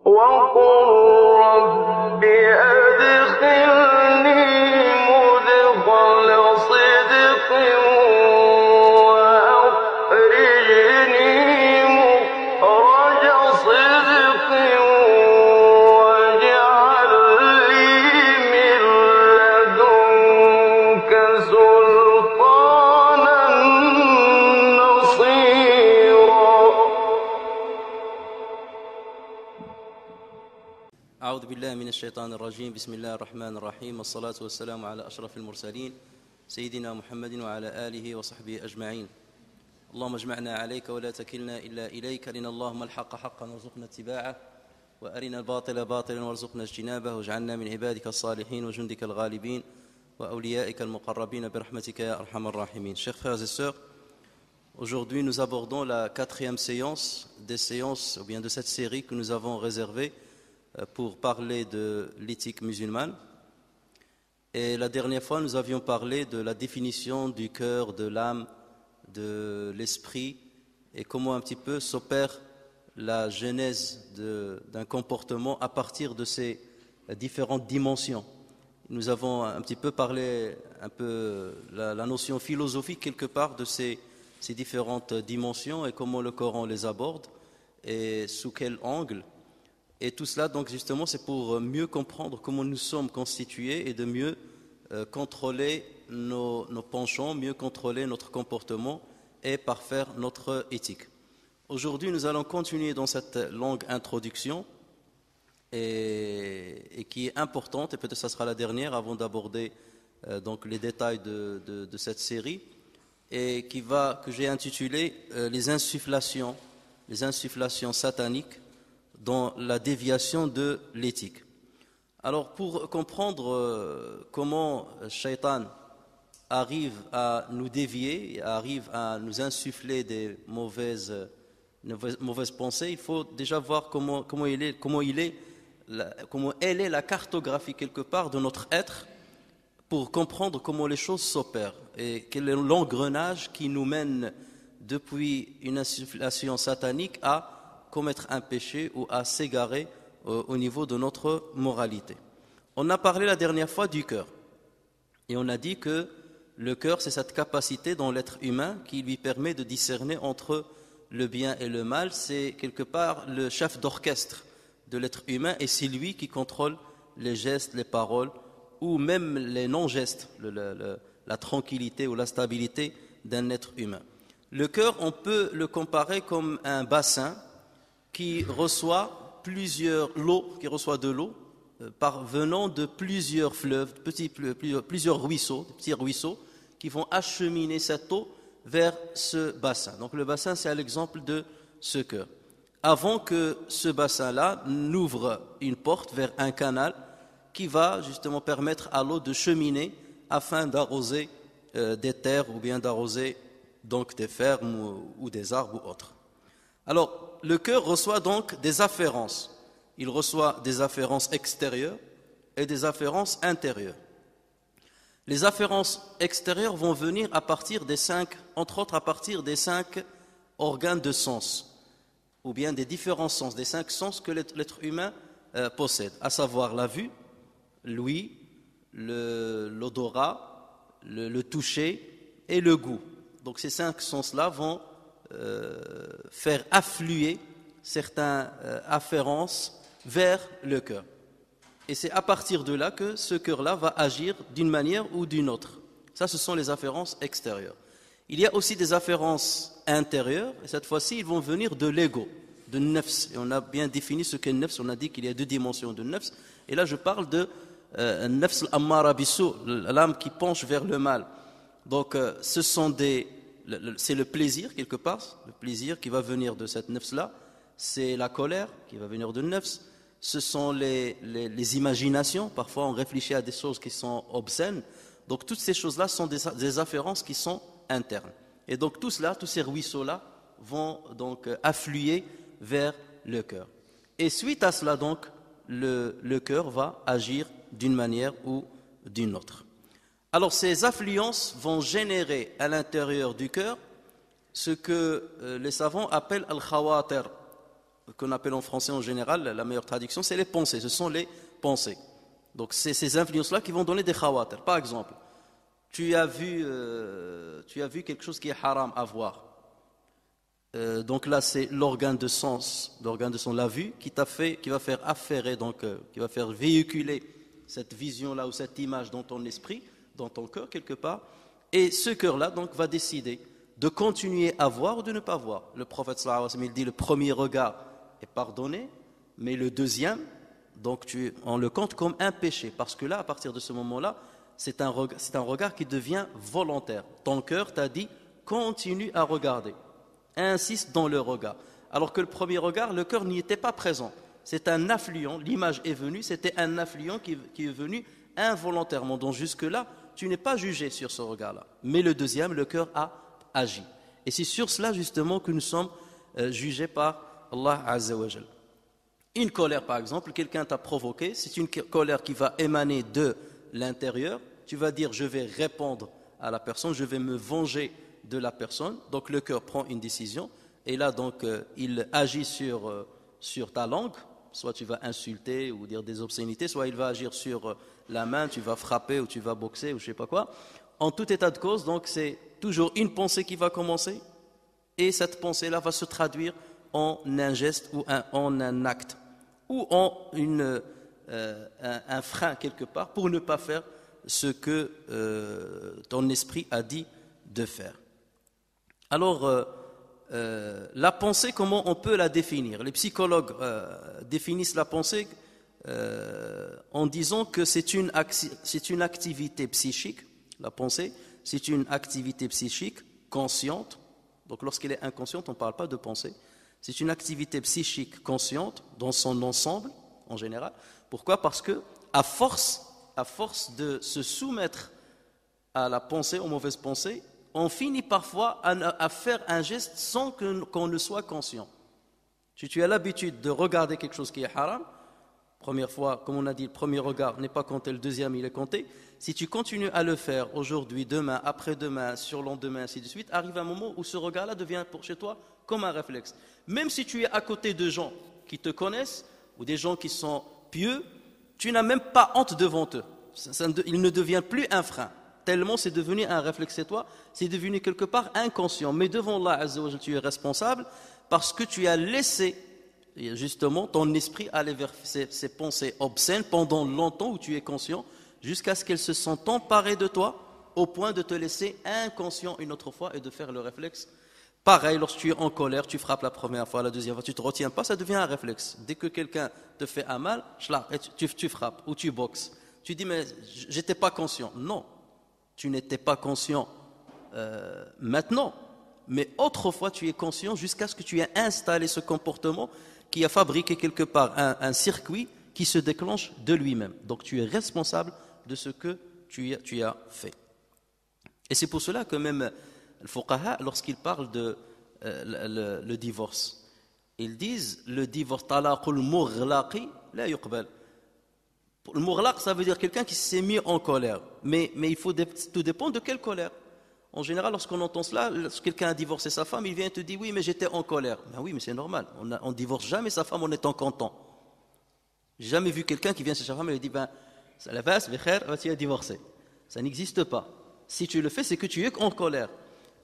وقل رب أدخلني مدخل صدق وأخرجني مخرج صدق واجعل لي من لدنك سلطانا نصيرا. أعوذ بالله من الشيطان الرجيم. بسم الله الرحمن الرحيم، والصلاة والسلام على أشرف المرسلين سيدنا محمد وعلى آله وصحبه أجمعين. اللهم اجمعنا عليك ولا تكلنا إلا إليك، أرنا اللهم الحق حقا وارزقنا اتباعه، وأرنا الباطل باطلا وارزقنا اجتنابه، واجعلنا من عبادك الصالحين وجندك الغالبين وأوليائك المقربين برحمتك يا أرحم الراحمين. Chers frères et sœurs, aujourd'hui nous abordons la quatrième séance des séances, ou bien de cette série que nous avons réservée pour parler de l'éthique musulmane. Et la dernière fois, nous avions parlé de la définition du cœur, de l'âme, de l'esprit, et comment un petit peu s'opère la genèse d'un comportement à partir de ces différentes dimensions. Nous avons un petit peu parlé, la notion philosophique quelque part de ces différentes dimensions et comment le Coran les aborde et sous quel angle. Et tout cela, donc, justement, c'est pour mieux comprendre comment nous sommes constitués et de mieux contrôler nos penchants, mieux contrôler notre comportement et parfaire notre éthique. Aujourd'hui, nous allons continuer dans cette longue introduction et qui est importante, et peut-être que ce sera la dernière avant d'aborder donc les détails de cette série, et que j'ai intitulé les insufflations sataniques dans la déviation de l'éthique. Alors, pour comprendre comment Shaitan arrive à nous dévier, arrive à nous insuffler des mauvaises pensées, il faut déjà voir comment elle est la cartographie quelque part de notre être, pour comprendre comment les choses s'opèrent et quel est l'engrenage qui nous mène depuis une insufflation satanique à commettre un péché ou à s'égarer au niveau de notre moralité. On a parlé la dernière fois du cœur et on a dit que le cœur, c'est cette capacité dans l'être humain qui lui permet de discerner entre le bien et le mal. C'est quelque part le chef d'orchestre de l'être humain et c'est lui qui contrôle les gestes, les paroles ou même les non-gestes, la tranquillité ou la stabilité d'un être humain. Le cœur, on peut le comparer comme un bassin qui reçoit de l'eau venant de plusieurs fleuves, plusieurs ruisseaux, petits ruisseaux, qui vont acheminer cette eau vers ce bassin. Donc le bassin, c'est à l'exemple de ce cœur. Avant que ce bassin-là n'ouvre une porte vers un canal qui va justement permettre à l'eau de cheminer afin d'arroser des terres ou bien d'arroser donc des fermes ou des arbres ou autres. Alors, le cœur reçoit donc des afférences. Il reçoit des afférences extérieures et des afférences intérieures. Les afférences extérieures vont venir entre autres à partir des 5 organes de sens, ou bien des différents sens, des 5 sens que l'être humain possède, à savoir la vue, l'ouïe, l'odorat, le toucher et le goût. Donc ces 5 sens-là vont faire affluer certaines afférences vers le cœur. Et c'est à partir de là que ce cœur-là va agir d'une manière ou d'une autre. Ça, ce sont les afférences extérieures. Il y a aussi des afférences intérieures, et cette fois-ci, ils vont venir de l'ego, de nefs. Et on a bien défini ce qu'est nefs, on a dit qu'il y a 2 dimensions de nefs. Et là, je parle de nefs al-ammara bisu, l'âme qui penche vers le mal. Donc, c'est le plaisir quelque part, le plaisir qui va venir de cette nefs-là, c'est la colère qui va venir de nefs, ce sont les imaginations, parfois on réfléchit à des choses qui sont obscènes, donc toutes ces choses-là sont des afférences qui sont internes. Et donc tous ces ruisseaux-là vont donc affluer vers le cœur. Et suite à cela donc, le cœur va agir d'une manière ou d'une autre. Alors ces affluences vont générer à l'intérieur du cœur ce que les savants appellent al-khawatir. qu'on appelle en français en général, la meilleure traduction, c'est les pensées, ce sont les pensées. Donc c'est ces influences-là qui vont donner des khawatir. Par exemple, tu as vu quelque chose qui est haram à voir. Donc là, c'est l'organe de sens, la vue, qui va faire afférer, donc qui va faire véhiculer cette vision-là ou cette image dans ton esprit, dans ton cœur quelque part. Et ce cœur-là, donc, va décider de continuer à voir ou de ne pas voir. Le prophète sallallahu alayhi wa sallam, il dit le premier regard est pardonné, mais le deuxième, donc on le compte comme un péché, parce que là, à partir de ce moment-là, c'est un regard qui devient volontaire. Ton cœur t'a dit continue à regarder, insiste dans le regard. Alors que le premier regard, le cœur n'y était pas présent. C'est un affluent, l'image est venue, c'était un affluent qui est venu involontairement. Donc jusque-là, tu n'es pas jugé sur ce regard-là. Mais le deuxième, le cœur a agi. Et c'est sur cela justement que nous sommes jugés par Allah Azza wa Jal. Une colère par exemple, quelqu'un t'a provoqué, c'est une colère qui va émaner de l'intérieur. Tu vas dire je vais répondre à la personne, je vais me venger de la personne. Donc le cœur prend une décision et là donc il agit sur ta langue. Soit tu vas insulter ou dire des obscénités, soit il va agir sur la main, tu vas frapper ou tu vas boxer ou je ne sais pas quoi. En tout état de cause, donc c'est toujours une pensée qui va commencer et cette pensée-là va se traduire en un geste ou en un acte ou en un frein quelque part pour ne pas faire ce que ton esprit a dit de faire. Alors, la pensée, comment on peut la définir? Les psychologues définissent la pensée en disant que c'est une activité psychique. La pensée, c'est une activité psychique consciente. Donc lorsqu'elle est inconsciente, on ne parle pas de pensée. C'est une activité psychique consciente dans son ensemble, en général. Pourquoi? Parce que à force de se soumettre à la pensée, aux mauvaises pensées, on finit parfois à faire un geste sans qu'on ne soit conscient. Si tu as l'habitude de regarder quelque chose qui est haram, première fois, comme on a dit, le premier regard n'est pas compté, le deuxième il est compté. Si tu continues à le faire aujourd'hui, demain, après-demain, surlendemain, ainsi de suite, arrive un moment où ce regard-là devient pour chez toi comme un réflexe. Même si tu es à côté de gens qui te connaissent ou des gens qui sont pieux, tu n'as même pas honte devant eux. Il ne devient plus un frein. Tellement c'est devenu un réflexe chez toi, c'est devenu quelque part inconscient. Mais devant Allah Azza wa Jalla, tu es responsable parce que tu as laissé justement ton esprit aller vers ces pensées obscènes pendant longtemps où tu es conscient, jusqu'à ce qu'elles se sentent emparées de toi au point de te laisser inconscient une autre fois et de faire le réflexe. Pareil, lorsque tu es en colère, tu frappes la première fois, la deuxième fois, tu ne te retiens pas, ça devient un réflexe. Dès que quelqu'un te fait un mal, tu frappes ou tu boxes. Tu dis mais j'étais pas conscient. Non. Tu n'étais pas conscient maintenant, mais autrefois tu es conscient jusqu'à ce que tu aies installé ce comportement qui a fabriqué quelque part un circuit qui se déclenche de lui-même. Donc tu es responsable de ce que tu as fait. Et c'est pour cela que même le fuqaha, lorsqu'ils parlent de le divorce, ils disent le divorce talaqul mughlaqi la yuqbal. Le mourlaq, ça veut dire quelqu'un qui s'est mis en colère. Mais tout dépend de quelle colère. En général, lorsqu'on entend cela, lorsque quelqu'un a divorcé sa femme, il vient et te dit « Oui, mais j'étais en colère. » Ben oui, mais c'est normal. On ne divorce jamais sa femme en étant content. J'ai jamais vu quelqu'un qui vient chez sa femme et lui dit « Ben, ça la passe, tu as divorcé. » Ça n'existe pas. Si tu le fais, c'est que tu es en colère.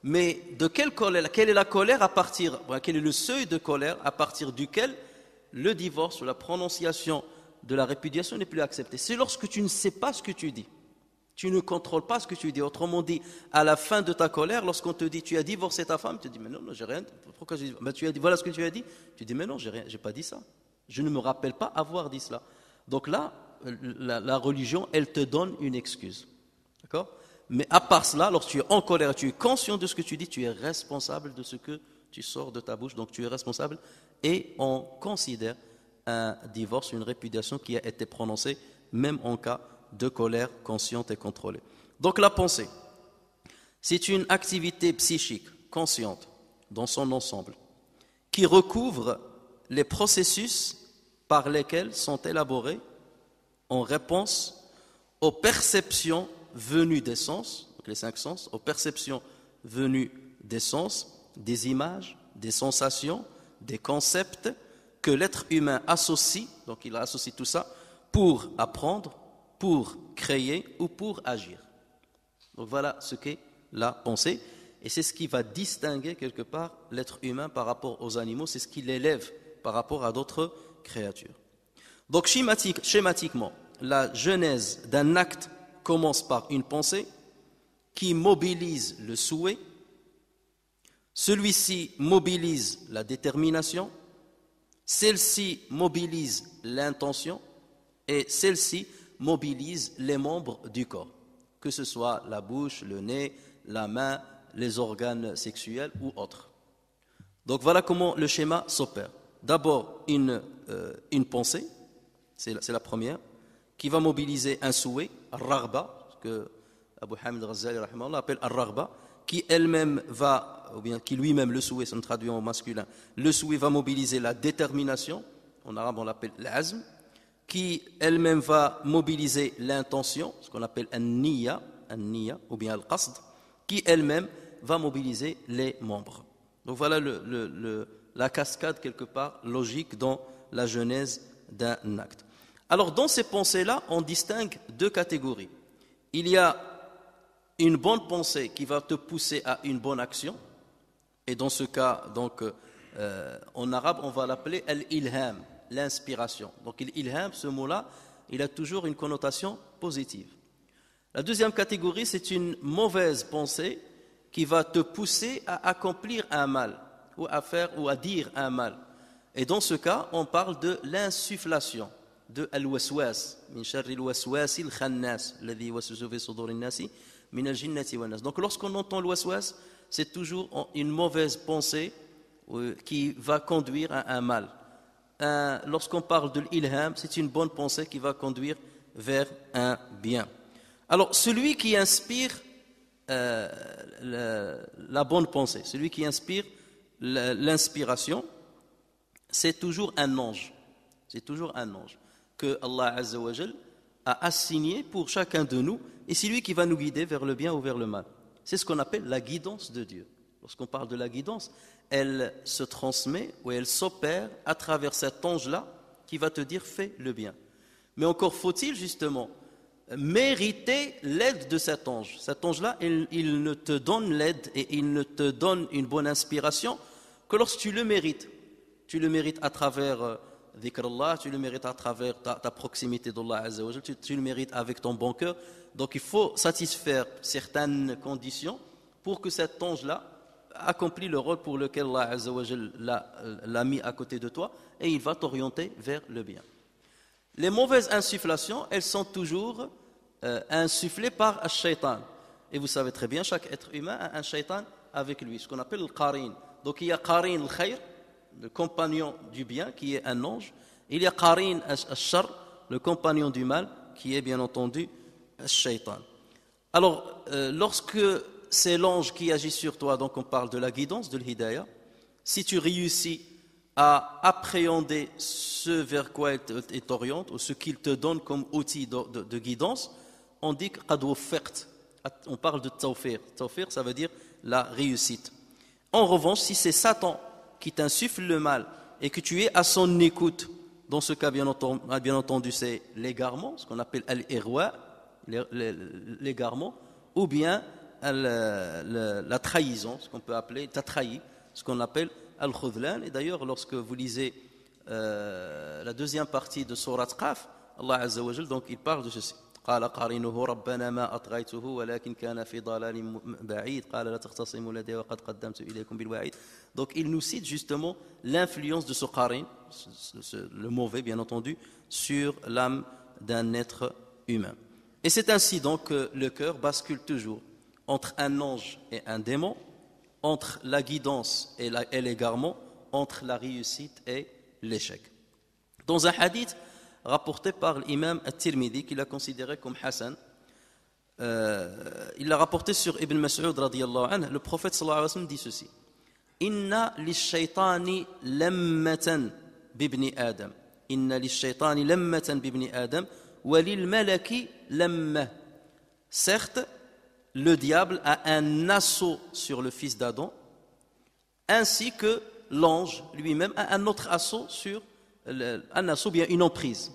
Mais de quelle colère? Quelle est la colère quel est le seuil de colère à partir duquel le divorce ou la prononciation de la répudiation n'est plus acceptée? C'est lorsque tu ne sais pas ce que tu dis. Tu ne contrôles pas ce que tu dis. Autrement dit, à la fin de ta colère, lorsqu'on te dit tu as divorcé ta femme, tu te dis mais non, j'ai rien. Pourquoi j'ai dit tu as dit voilà ce que tu as dit. Tu dis mais non, j'ai pas dit ça. Je ne me rappelle pas avoir dit cela. Donc là, la religion, elle te donne une excuse. D'accord? Mais à part cela, lorsque tu es en colère, tu es conscient de ce que tu dis, tu es responsable de ce que tu sors de ta bouche. Donc tu es responsable et on considère un divorce, une répudiation qui a été prononcée, même en cas de colère consciente et contrôlée. Donc la pensée, c'est une activité psychique consciente dans son ensemble, qui recouvre les processus par lesquels sont élaborés en réponse aux perceptions venues des sens, donc les 5 sens, aux perceptions venues des sens, des images, des sensations, des concepts, que l'être humain associe, donc il associe tout ça, pour apprendre, pour créer ou pour agir. Donc voilà ce qu'est la pensée, et c'est ce qui va distinguer quelque part l'être humain par rapport aux animaux, c'est ce qui l'élève par rapport à d'autres créatures. Donc schématiquement, la genèse d'un acte commence par une pensée qui mobilise le souhait, celui-ci mobilise la détermination, celle-ci mobilise l'intention et celle-ci mobilise les membres du corps, que ce soit la bouche, le nez, la main, les organes sexuels ou autres. Donc voilà comment le schéma s'opère. D'abord une pensée, c'est la première, qui va mobiliser un souhait, ar-raghba, que Abu Hamid Ghazali appelle ar-raghba, qui elle-même va, ou bien qui lui-même, le souhait, ça me traduit en masculin, le souhait va mobiliser la détermination, en arabe on l'appelle l'azm, qui elle-même va mobiliser l'intention, ce qu'on appelle an-niyya, ou bien al-qasd, qui elle-même va mobiliser les membres. Donc voilà la cascade quelque part logique dans la genèse d'un acte. Alors dans ces pensées-là, on distingue deux catégories. Il y a une bonne pensée qui va te pousser à une bonne action, et dans ce cas, donc, en arabe, on va l'appeler al-ilham, l'inspiration. Donc l'ilham, ce mot-là, il a toujours une connotation positive. La deuxième catégorie, c'est une mauvaise pensée qui va te pousser à accomplir un mal, ou à faire ou à dire un mal. Et dans ce cas, on parle de l'insufflation, de al-waswas, min sharri al-waswasil khannas, alladhi yuwaswisu fi sudurin nasi min al-jinnati wan nas. Donc lorsqu'on entend le waswas, c'est toujours une mauvaise pensée qui va conduire à un mal. Lorsqu'on parle de l'ilham, c'est une bonne pensée qui va conduire vers un bien. Alors celui qui inspire la bonne pensée, celui qui inspire l'inspiration, c'est toujours un ange. C'est toujours un ange que Allah Azza wa Jal a assigné pour chacun de nous, et c'est lui qui va nous guider vers le bien ou vers le mal. C'est ce qu'on appelle la guidance de Dieu. Lorsqu'on parle de la guidance, elle se transmet ou elle s'opère à travers cet ange-là qui va te dire fais le bien. Mais encore faut-il justement mériter l'aide de cet ange. Cet ange-là, il ne te donne l'aide et il ne te donne une bonne inspiration que lorsque tu le mérites. Tu le mérites à travers dhikrullah, tu le mérites à travers ta proximité d'Allah Azza wa Jal, tu le mérites avec ton bon cœur. Donc il faut satisfaire certaines conditions pour que cet ange-là accomplit le rôle pour lequel Allah Azza wa Jal l'a mis à côté de toi, et il va t'orienter vers le bien. Les mauvaises insufflations, elles sont toujours insufflées par un shaitan. Et vous savez très bien, chaque être humain a un shaitan avec lui, ce qu'on appelle le qarin. Donc il y a qarin al-khayr, le compagnon du bien, qui est un ange. Il y a qarin al-shar, le compagnon du mal, qui est bien entendu al-shaitan. Alors, lorsque c'est l'ange qui agit sur toi, donc on parle de la guidance, de l'hidayah, si tu réussis à appréhender ce vers quoi il t'oriente, ou ce qu'il te donne comme outil de guidance, on dit qad waffaqt. On parle de tawfiq. Tawfiq, ça veut dire la réussite. En revanche, si c'est Satan qui t'insuffle le mal et que tu es à son écoute, dans ce cas, bien entendu, c'est l'égarement, ce qu'on appelle al-irwa, l'égarement, ou bien la trahison, ce qu'on peut appeler, t'as trahi, ce qu'on appelle al-khudlan. Et d'ailleurs, lorsque vous lisez la deuxième partie de Surat Qaf, Allah Azza wa Jal, donc il parle de ceci. قال قرينه ربنا ما أطغيته ولكن كان في ضلال بعيد قال لا تختصموا لدي وقد قدمت إليكم بالوعيد. Donc il nous cite justement l'influence de ce qarin, le mauvais bien entendu, sur l'âme d'un être humain. Et c'est ainsi donc que le cœur bascule toujours entre un ange et un démon, entre la guidance et l'égarement, entre la réussite et l'échec. Dans un hadith rapporté par l'imam At-Tirmidhi, qu'il a considéré comme Hassan, il l'a rapporté sur Ibn Mas'ud radiyallahu anhu. Le prophète sallallahu alayhi wa sallam dit ceci: Inna lish-shaytani lammatan bibni Adam. Inna lish-shaytani lammatan bibni Adam wa lil-malaki lamma. Certes, le diable a un assaut sur le fils d'Adam, ainsi que l'ange lui-même a un autre assaut sur An-Nas, ou bien une emprise.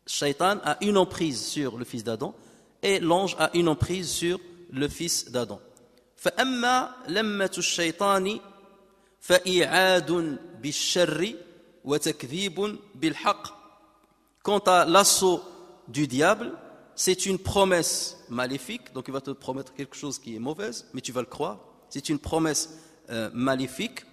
Shaitan a une emprise sur le fils d'Adam et l'ange a une emprise sur le fils d'Adam. فأما لمة الشيطان فإعاد بالشر وتكذيب بالحق. Quant à l'assaut du diable, c'est une promesse maléfique, donc il va te promettre quelque chose qui est mauvaise, mais tu vas le croire. C'est une promesse maléfique.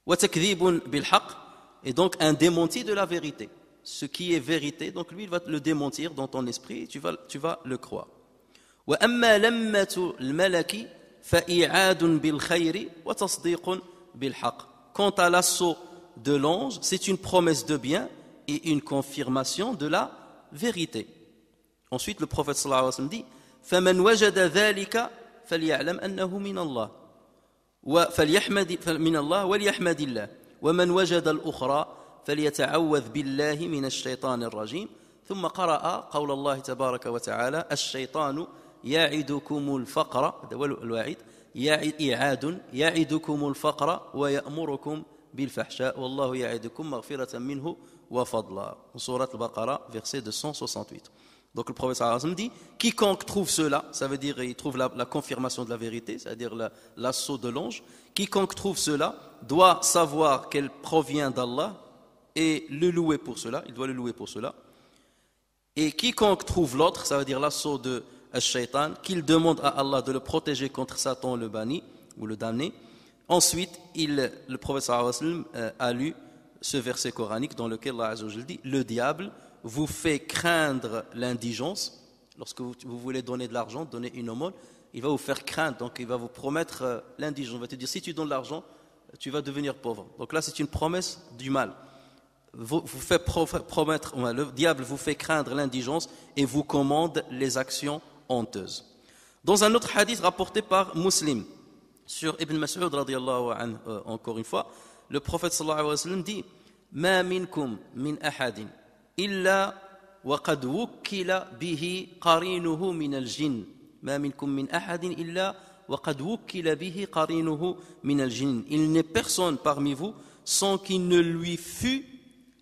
وتكذيب بالحق, et donc un démenti de la vérité. Ce qui est vérité, donc lui il va te le démentir dans ton esprit et tu vas le croire. وأما لمة الملك فإعاد بالخير وتصديق بالحق. Quant à l'assaut de l'ange, c'est une promesse de bien et une confirmation de la vérité. Ensuite, le prophète sallallahu alayhi wa sallam dit فمن وجد ذلك فليعلم أنه من الله من الله وليحمد الله ومن وجد الأخرى فليتعوذ بالله من الشيطان الرجيم. ثم قرأ قول الله تبارك وتعالى الشيطان يعدكم الفقر، هذا هو الوعيد، إعاد يعدكم الفقر ويأمركم بالفحشاء والله يعدكم مغفرة منه وفضلا. Sourate Al-Baqarah, verset 268. Donc le prophète sallallahu alayhi wa sallam dit quiconque trouve cela, ça veut dire il trouve la confirmation de la vérité, c'est-à-dire l'assaut de l'ange. Quiconque trouve cela doit savoir qu'elle provient d'Allah et le louer pour cela, il doit le louer pour cela. Et quiconque trouve l'autre, ça veut dire l'assaut de Shaitan, qu'il demande à Allah de le protéger contre Satan, le banni ou le damné. Ensuite, le prophète sallallahu alayhi wa sallam a lu ce verset coranique dans lequel Allah azza wa jalla dit le diable vous fait craindre l'indigence. Lorsque vous voulez donner de l'argent, donner une aumône, il va vous faire craindre, donc il va vous promettre l'indigence. Il va te dire si tu donnes l'argent, tu vas devenir pauvre. Donc là, c'est une promesse du mal. Vous fait promettre, le diable vous fait craindre l'indigence et vous commande les actions honteuses. Dans un autre hadith rapporté par Muslim sur Ibn Mas'ud radiyallahu anhu, encore une fois, le prophète sallallahu alayhi wa sallam dit ma minkum min ahadin illa wa qad wukkila bihi qarinuhu min al-jinn. Ma minkum min ahadin illa wa qad wukkila bihi qarinuhu min al-jinn. Il n'est personne parmi vous sans qu'il ne lui fût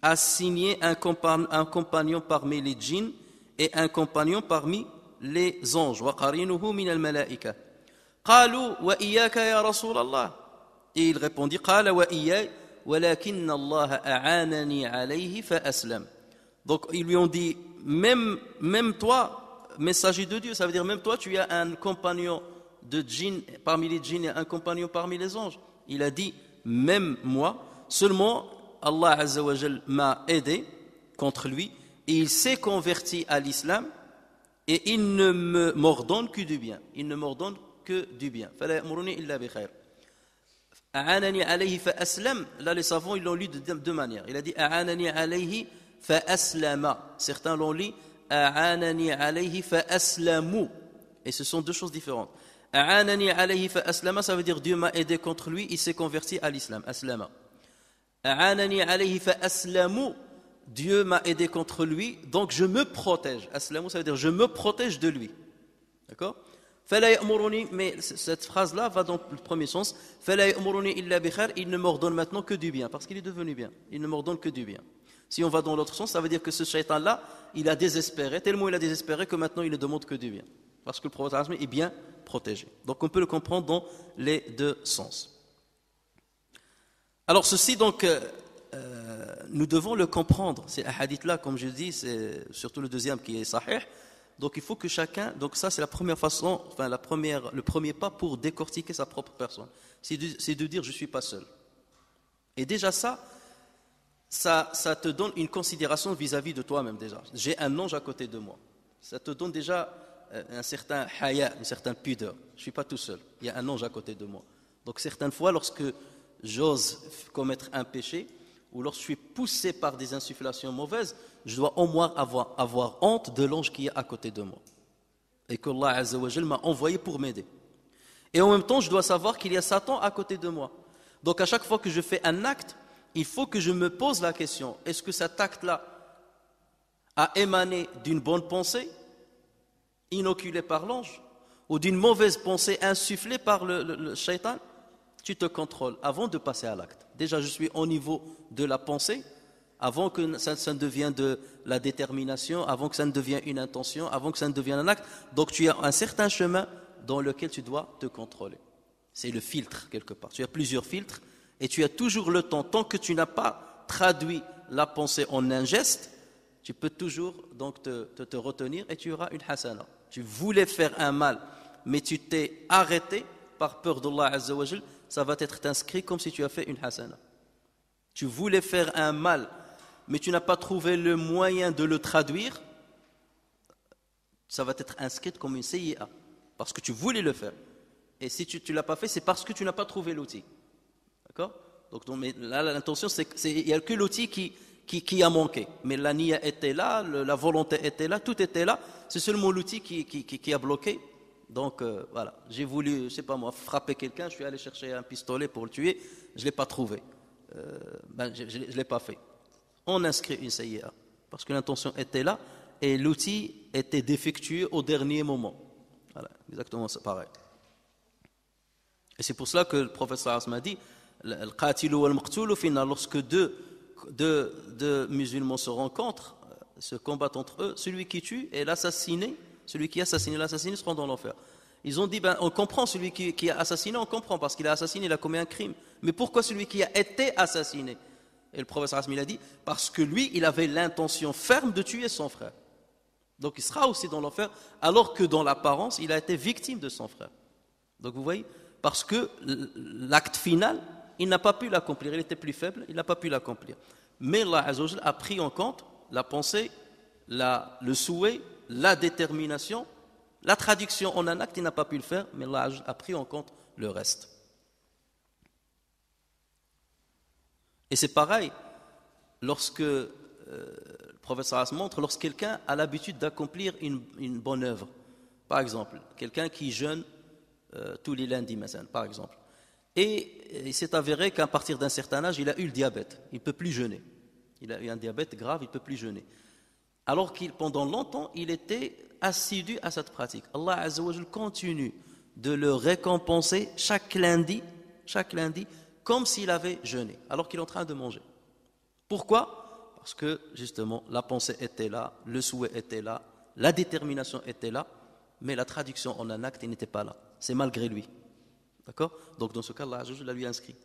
assigné un compagnon parmi les djinns et un compagnon parmi les anges. Wa qarinuhu min al-malaika. Qalu wa iyyaka ya Rasulallah. Et il répondit qala wa iyyaya walakinna Allah a'anani alayhi fa aslam. Donc ils lui ont dit même toi, messager de Dieu, ça veut dire même toi tu as un compagnon de djinn parmi les djinns et un compagnon parmi les anges. Il a dit même moi, seulement Allah Azza wa Jal m'a aidé contre lui et il s'est converti à l'islam et il ne m'ordonne que du bien. Il ne m'ordonne que du bien. Fala ya'muruni illa bi khair. A'anani alayhi fa aslam. Là les savants ils l'ont lu de deux manières. Il a dit a'anani alayhi fa aslama. Certains l'ont lu a'anani alayhi fa aslamu. Et ce sont deux choses différentes. A'anani alayhi fa aslama, ça veut dire Dieu m'a aidé contre lui, il s'est converti à l'islam. Aslama. A'anani alayhi fa aslamu. Dieu m'a aidé contre lui, donc je me protège. Aslamu, ça veut dire je me protège de lui. D'accord? Fala ya'muruni, mais cette phrase-là va dans le premier sens. Fala ya'muruni illa bi khair, il ne m'ordonne maintenant que du bien, parce qu'il est devenu bien. Il ne m'ordonne que du bien. Si on va dans l'autre sens, ça veut dire que ce shaitan-là, il a désespéré, tellement il a désespéré que maintenant il ne demande que du bien. Parce que le prophète est bien protégé. Donc on peut le comprendre dans les deux sens. Alors ceci donc, nous devons le comprendre. Ces hadiths-là, comme je dis, c'est surtout le deuxième qui est sahih. Donc il faut que chacun, donc ça c'est la première façon, enfin le premier pas pour décortiquer sa propre personne. C'est de dire je ne suis pas seul. Et déjà ça te donne une considération vis-à-vis de toi-même déjà. J'ai un ange à côté de moi. Ça te donne déjà un certain haya, une certaine pudeur. Je ne suis pas tout seul. Il y a un ange à côté de moi. Donc certaines fois, lorsque j'ose commettre un péché, ou lorsque je suis poussé par des insufflations mauvaises, je dois au moins avoir honte de l'ange qui est à côté de moi. Et qu'Allah Azza wa Jal m'a envoyé pour m'aider. Et en même temps, je dois savoir qu'il y a Satan à côté de moi. Donc à chaque fois que je fais un acte, il faut que je me pose la question, est-ce que cet acte-là a émané d'une bonne pensée, inoculée par l'ange, ou d'une mauvaise pensée insufflée par le shaitan? Tu te contrôles avant de passer à l'acte. Déjà, je suis au niveau de la pensée, avant que ça ne devienne de la détermination, avant que ça ne devienne une intention, avant que ça ne devienne un acte. Donc tu as un certain chemin dans lequel tu dois te contrôler. C'est le filtre quelque part. Tu as plusieurs filtres et tu as toujours le temps, tant que tu n'as pas traduit la pensée en un geste, tu peux toujours donc te retenir et tu auras une hasana. Tu voulais faire un mal, mais tu t'es arrêté par peur d'Allah Azza wa Jal, ça va être inscrit comme si tu as fait une hasana. Tu voulais faire un mal, mais tu n'as pas trouvé le moyen de le traduire, ça va être inscrit comme une sayyi'a, parce que tu voulais le faire. Et si tu ne l'as pas fait, c'est parce que tu n'as pas trouvé l'outil. D'accord? Donc, mais là, l'intention, il n'y a que l'outil qui a manqué. Mais la niya était là, la volonté était là, tout était là. C'est seulement l'outil qui a bloqué. Donc, voilà. J'ai voulu, je ne sais pas moi, frapper quelqu'un. Je suis allé chercher un pistolet pour le tuer. Je ne l'ai pas trouvé. Je ne l'ai pas fait. On inscrit une sayyi'a. Parce que l'intention était là et l'outil était défectueux au dernier moment. Voilà, exactement c'est pareil. Et c'est pour cela que le prophète m'a dit lorsque deux musulmans se rencontrent, se combattent entre eux, celui qui tue et l'assassiné, celui qui a assassiné l'assassiné seront dans l'enfer. Ils ont dit, on comprend celui qui a assassiné, on comprend, parce qu'il a assassiné, il a commis un crime. Mais pourquoi celui qui a été assassiné? Et le prophète il a dit, parce que lui, il avait l'intention ferme de tuer son frère. Donc il sera aussi dans l'enfer, alors que dans l'apparence, il a été victime de son frère. Donc vous voyez, parce que l'acte final, il n'a pas pu l'accomplir, il était plus faible, il n'a pas pu l'accomplir. Mais Allah Azza wa Jalla a pris en compte la pensée, le souhait, la détermination, la traduction en un acte, il n'a pas pu le faire, mais Allah Azza wa Jalla a pris en compte le reste. Et c'est pareil, lorsque le prophète sallallahu montre, lorsque quelqu'un a l'habitude d'accomplir une bonne œuvre, par exemple, quelqu'un qui jeûne tous les lundis, par exemple, et il s'est avéré qu'à partir d'un certain âge, il a eu le diabète, il ne peut plus jeûner. Il a eu un diabète grave, il ne peut plus jeûner. Alors qu'il, pendant longtemps, il était assidu à cette pratique. Allah Azza wa Jalla continue de le récompenser chaque lundi, comme s'il avait jeûné, alors qu'il est en train de manger. Pourquoi? Parce que, justement, la pensée était là, le souhait était là, la détermination était là, mais la traduction en un acte, il n'était pas là. C'est malgré lui. D'accord? Donc, dans ce cas, Allah Azza wa Jalla lui inscrit.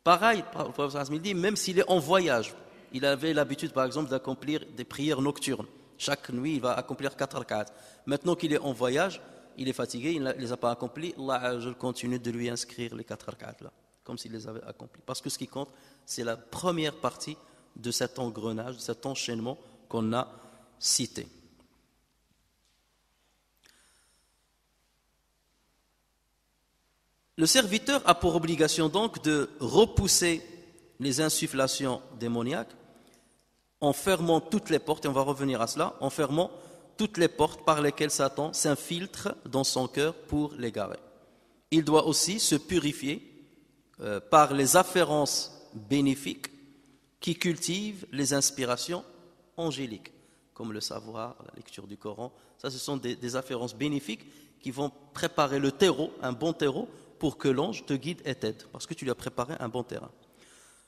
Pareil, le prophète dit, même s'il est en voyage, il avait l'habitude, par exemple, d'accomplir des prières nocturnes. Chaque nuit, il va accomplir 4 rak'at. Maintenant qu'il est en voyage, il est fatigué, il ne les a pas accomplis, Allah Azza wa Jalla continue de lui inscrire les 4 rak'at là, comme s'il les avait accomplis. Parce que ce qui compte, c'est la première partie de cet engrenage, de cet enchaînement qu'on a cité. Le serviteur a pour obligation donc de repousser les insufflations démoniaques en fermant toutes les portes, et on va revenir à cela, en fermant toutes les portes par lesquelles Satan s'infiltre dans son cœur pour l'égarer. Il doit aussi se purifier par les afférences bénéfiques qui cultivent les inspirations angéliques, comme le savoir, la lecture du Coran. Ça, ce sont des afférences bénéfiques qui vont préparer le terreau, un bon terreau, pour que l'ange te guide et t'aide, parce que tu lui as préparé un bon terrain.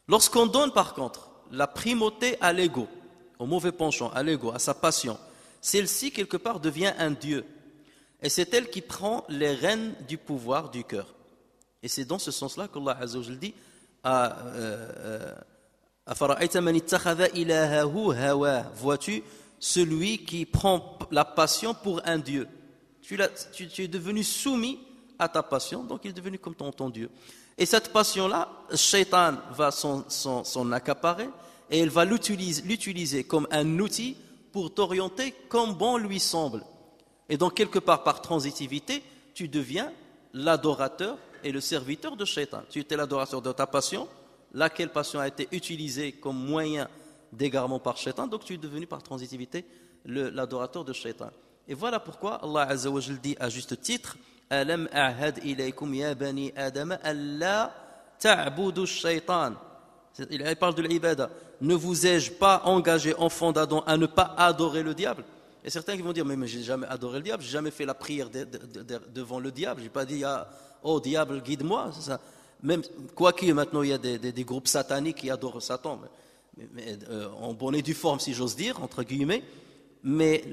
Lorsqu'on donne par contre la primauté à l'ego, au mauvais penchant, à l'ego, à sa passion, celle-ci quelque part devient un dieu. Et c'est elle qui prend les rênes du pouvoir du cœur. Et c'est dans ce sens-là qu'Allah Azza wa Jalla dit vois-tu celui qui prend la passion pour un dieu. Tu es devenu soumis à ta passion, donc il est devenu comme ton Dieu. Et cette passion-là, le shaitan va s'en accaparer et elle va l'utiliser comme un outil pour t'orienter comme bon lui semble. Et donc quelque part par transitivité, tu deviens l'adorateur et le serviteur de shaitan. Tu étais l'adorateur de ta passion, laquelle passion a été utilisée comme moyen d'égarement par shaitan, donc tu es devenu par transitivité l'adorateur de shaitan. Et voilà pourquoi Allah Azza wa Jalla dit à juste titre Alam a'had ilaykum ya bani Adam alla ta'budu shaitan. Il parle de l'ibada. Ne vous ai-je pas engagé, enfant d'Adam, à ne pas adorer le diable? Et certains qui vont dire mais j'ai jamais adoré le diable, j'ai jamais fait la prière devant le diable, j'ai pas dit oh diable guide-moi. C'est ça. Même quoique maintenant il y a des groupes sataniques qui adorent Satan. en bonne et due forme, si j'ose dire, entre guillemets. Mais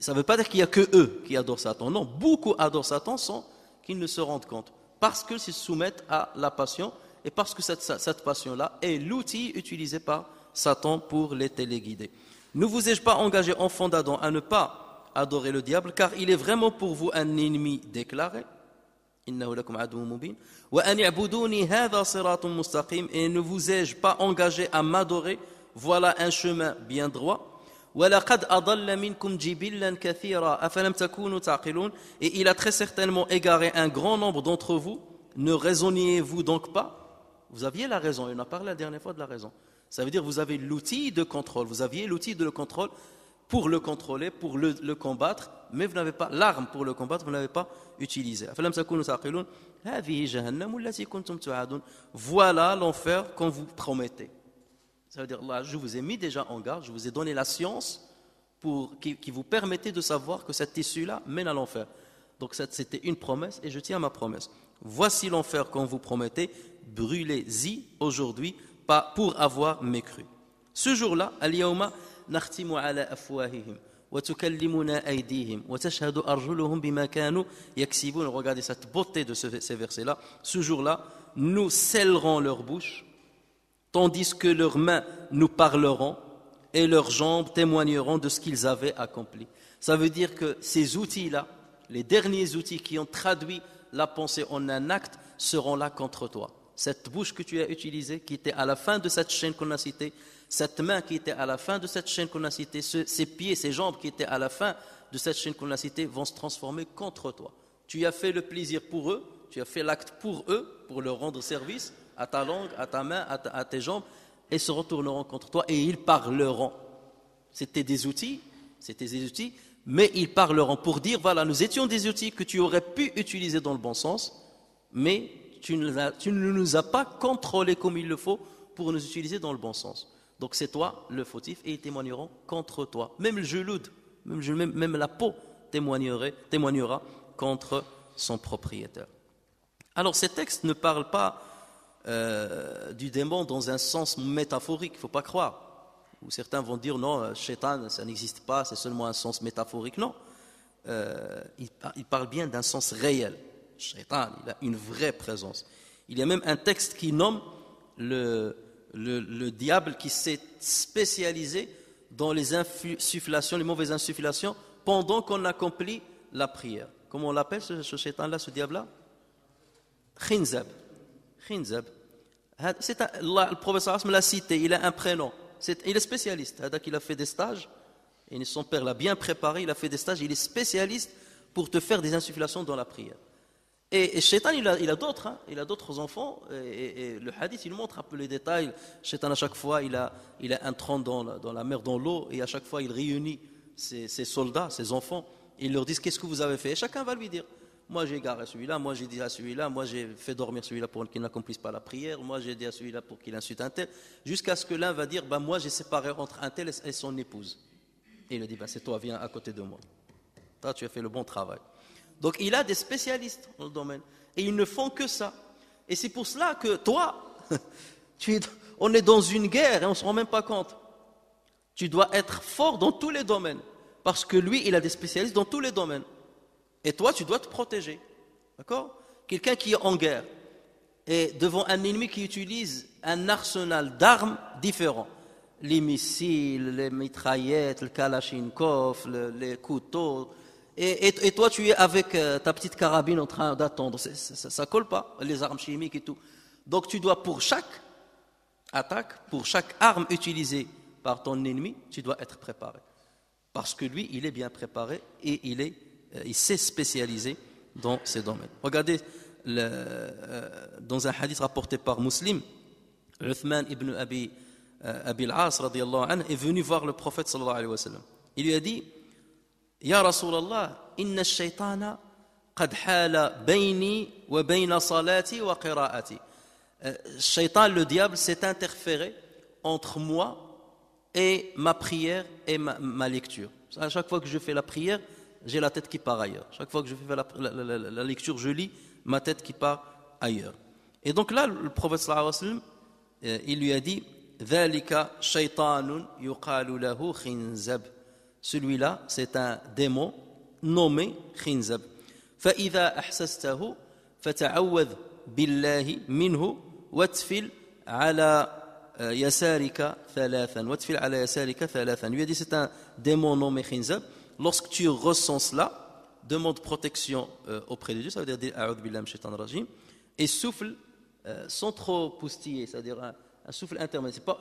ça ne veut pas dire qu'il n'y a que eux qui adorent Satan. Non, beaucoup adorent Satan sans qu'ils ne se rendent compte. Parce qu'ils se soumettent à la passion et parce que cette passion-là est l'outil utilisé par Satan pour les téléguider. Ne vous ai-je pas engagé, enfant d'Adam, à ne pas adorer le diable, car il est vraiment pour vous un ennemi déclaré. إنه لكم عدو مبين وأن اعبدوني هذا صراط مستقيم. Et ne vous ai-je pas engagé à m'adorer, voilà un chemin bien droit. وَلَقَدْ أَضَلَّ مِنْكُمْ جِبِلًّا كَثِيرًا أَفَلَمْ تَكُونُوا تَعْقِلُونَ. Et il a très certainement égaré un grand nombre d'entre vous. Ne raisonniez-vous donc pas? Vous aviez la raison, on a parlé la dernière fois de la raison. Ça veut dire que vous avez l'outil de contrôle, vous aviez l'outil de le contrôle pour le contrôler, pour le combattre, mais vous n'avez pas l'arme pour le combattre, vous n'avez pas utilisé. Voilà l'enfer qu'on vous promettait. Ça veut dire, là, je vous ai mis déjà en garde, je vous ai donné la science qui vous permettait de savoir que cette issue-là mène à l'enfer. Donc c'était une promesse et je tiens à ma promesse. Voici l'enfer qu'on vous promettait, brûlez-y aujourd'hui, pas pour avoir mécru. Ce jour-là, al-yawma nakhtimu ala afwahihim wa tukallimuna aydihim wa tashhadu arjuluhum bima kanu yaksibun. Regardez cette beauté de ces versets-là. Ce jour-là, nous scellerons leur bouche, tandis que leurs mains nous parleront et leurs jambes témoigneront de ce qu'ils avaient accompli. Ça veut dire que ces outils-là, les derniers outils qui ont traduit la pensée en un acte, seront là contre toi. Cette bouche que tu as utilisée, qui était à la fin de cette chaîne qu'on a citée, cette main qui était à la fin de cette chaîne qu'on a citée, ces pieds, ces jambes qui étaient à la fin de cette chaîne qu'on a citée, vont se transformer contre toi. Tu as fait le plaisir pour eux, tu as fait l'acte pour eux, pour leur rendre service, à ta langue, à ta main, à tes jambes, et se retourneront contre toi et ils parleront. C'était des outils, mais ils parleront pour dire, voilà, nous étions des outils que tu aurais pu utiliser dans le bon sens, mais tu ne nous as pas contrôlés comme il le faut pour nous utiliser dans le bon sens. Donc c'est toi le fautif et ils témoigneront contre toi. Même le geloud, même la peau témoignera contre son propriétaire. Alors ces textes ne parlent pas du démon dans un sens métaphorique, il ne faut pas croire. Ou certains vont dire non, shaitan, ça n'existe pas, c'est seulement un sens métaphorique. Non, il parle bien d'un sens réel. Shaitan, il a une vraie présence. Il y a même un texte qui nomme le diable qui s'est spécialisé dans les insufflations, les mauvaises insufflations, pendant qu'on accomplit la prière. Comment on l'appelle ce shaitan-là, ce diable-là? Khinzab. Le professeur Asm l'a cité, il a un prénom. Il est spécialiste. Il a fait des stages, et son père l'a bien préparé, il a fait des stages, il est spécialiste pour te faire des insufflations dans la prière. Et Shaitan, il a d'autres enfants, et le hadith, il montre un peu les détails. Shaitan, à chaque fois, il a un tronc dans la mer, dans l'eau, et à chaque fois, il réunit ses soldats, ses enfants, et il leur dit, qu'est-ce que vous avez fait? Et chacun va lui dire, moi j'ai égaré celui-là, moi j'ai dit à celui-là, moi j'ai fait dormir celui-là pour qu'il n'accomplisse pas la prière, moi j'ai dit à celui-là pour qu'il insulte un tel, jusqu'à ce que l'un va dire, moi j'ai séparé entre un tel et son épouse. Et il a dit, c'est toi, viens à côté de moi. Toi, tu as fait le bon travail. Donc il a des spécialistes dans le domaine. Et ils ne font que ça. Et c'est pour cela que toi, on est dans une guerre et on ne se rend même pas compte. Tu dois être fort dans tous les domaines. Parce que lui, il a des spécialistes dans tous les domaines. Et toi, tu dois te protéger. D'accord? Quelqu'un qui est en guerre et devant un ennemi qui utilise un arsenal d'armes différents. Les missiles, les mitraillettes, le kalachnikov, les couteaux. Et toi, tu es avec ta petite carabine en train d'attendre. Ça ne colle pas, les armes chimiques et tout. Donc tu dois, pour chaque attaque, pour chaque arme utilisée par ton ennemi, tu dois être préparé. Parce que lui, il est bien préparé et il s'est spécialisé dans ces domaines. Regardez, dans un hadith rapporté par Muslim, Uthman ibn Abi al-As radiyallahu anhu est venu voir le prophète sallallahu alayhi wa sallam. Il lui a dit, Ya Rasulallah, inna ash-shaytana qad hala bayni wa bayna salati wa qira'ati. Shaitan, le diable, s'est interféré entre moi et ma prière et ma lecture. À chaque fois que je fais la prière, j'ai la tête qui part ailleurs. Chaque fois que je fais la lecture, je lis, ma tête qui part ailleurs. Et donc là, le prophète sallallahu alayhi wa sallam, il lui a dit, ذلك شيطان يقال له خنزب. Celui-là, c'est un démon nommé خنزب. فإذا أحسسته فتعوذ بالله منه واتفل على يسارك ثلاثا. واتفل على يسارك ثلاثا. Lui a dit c'est un démon nommé خنزب. Lorsque tu ressens cela, demande protection auprès de Dieu, ça veut dire أعوذ بالله من الشيطان الرجيم, et souffle sans trop poustiller, c'est-à-dire un souffle intermédiaire, c'est pas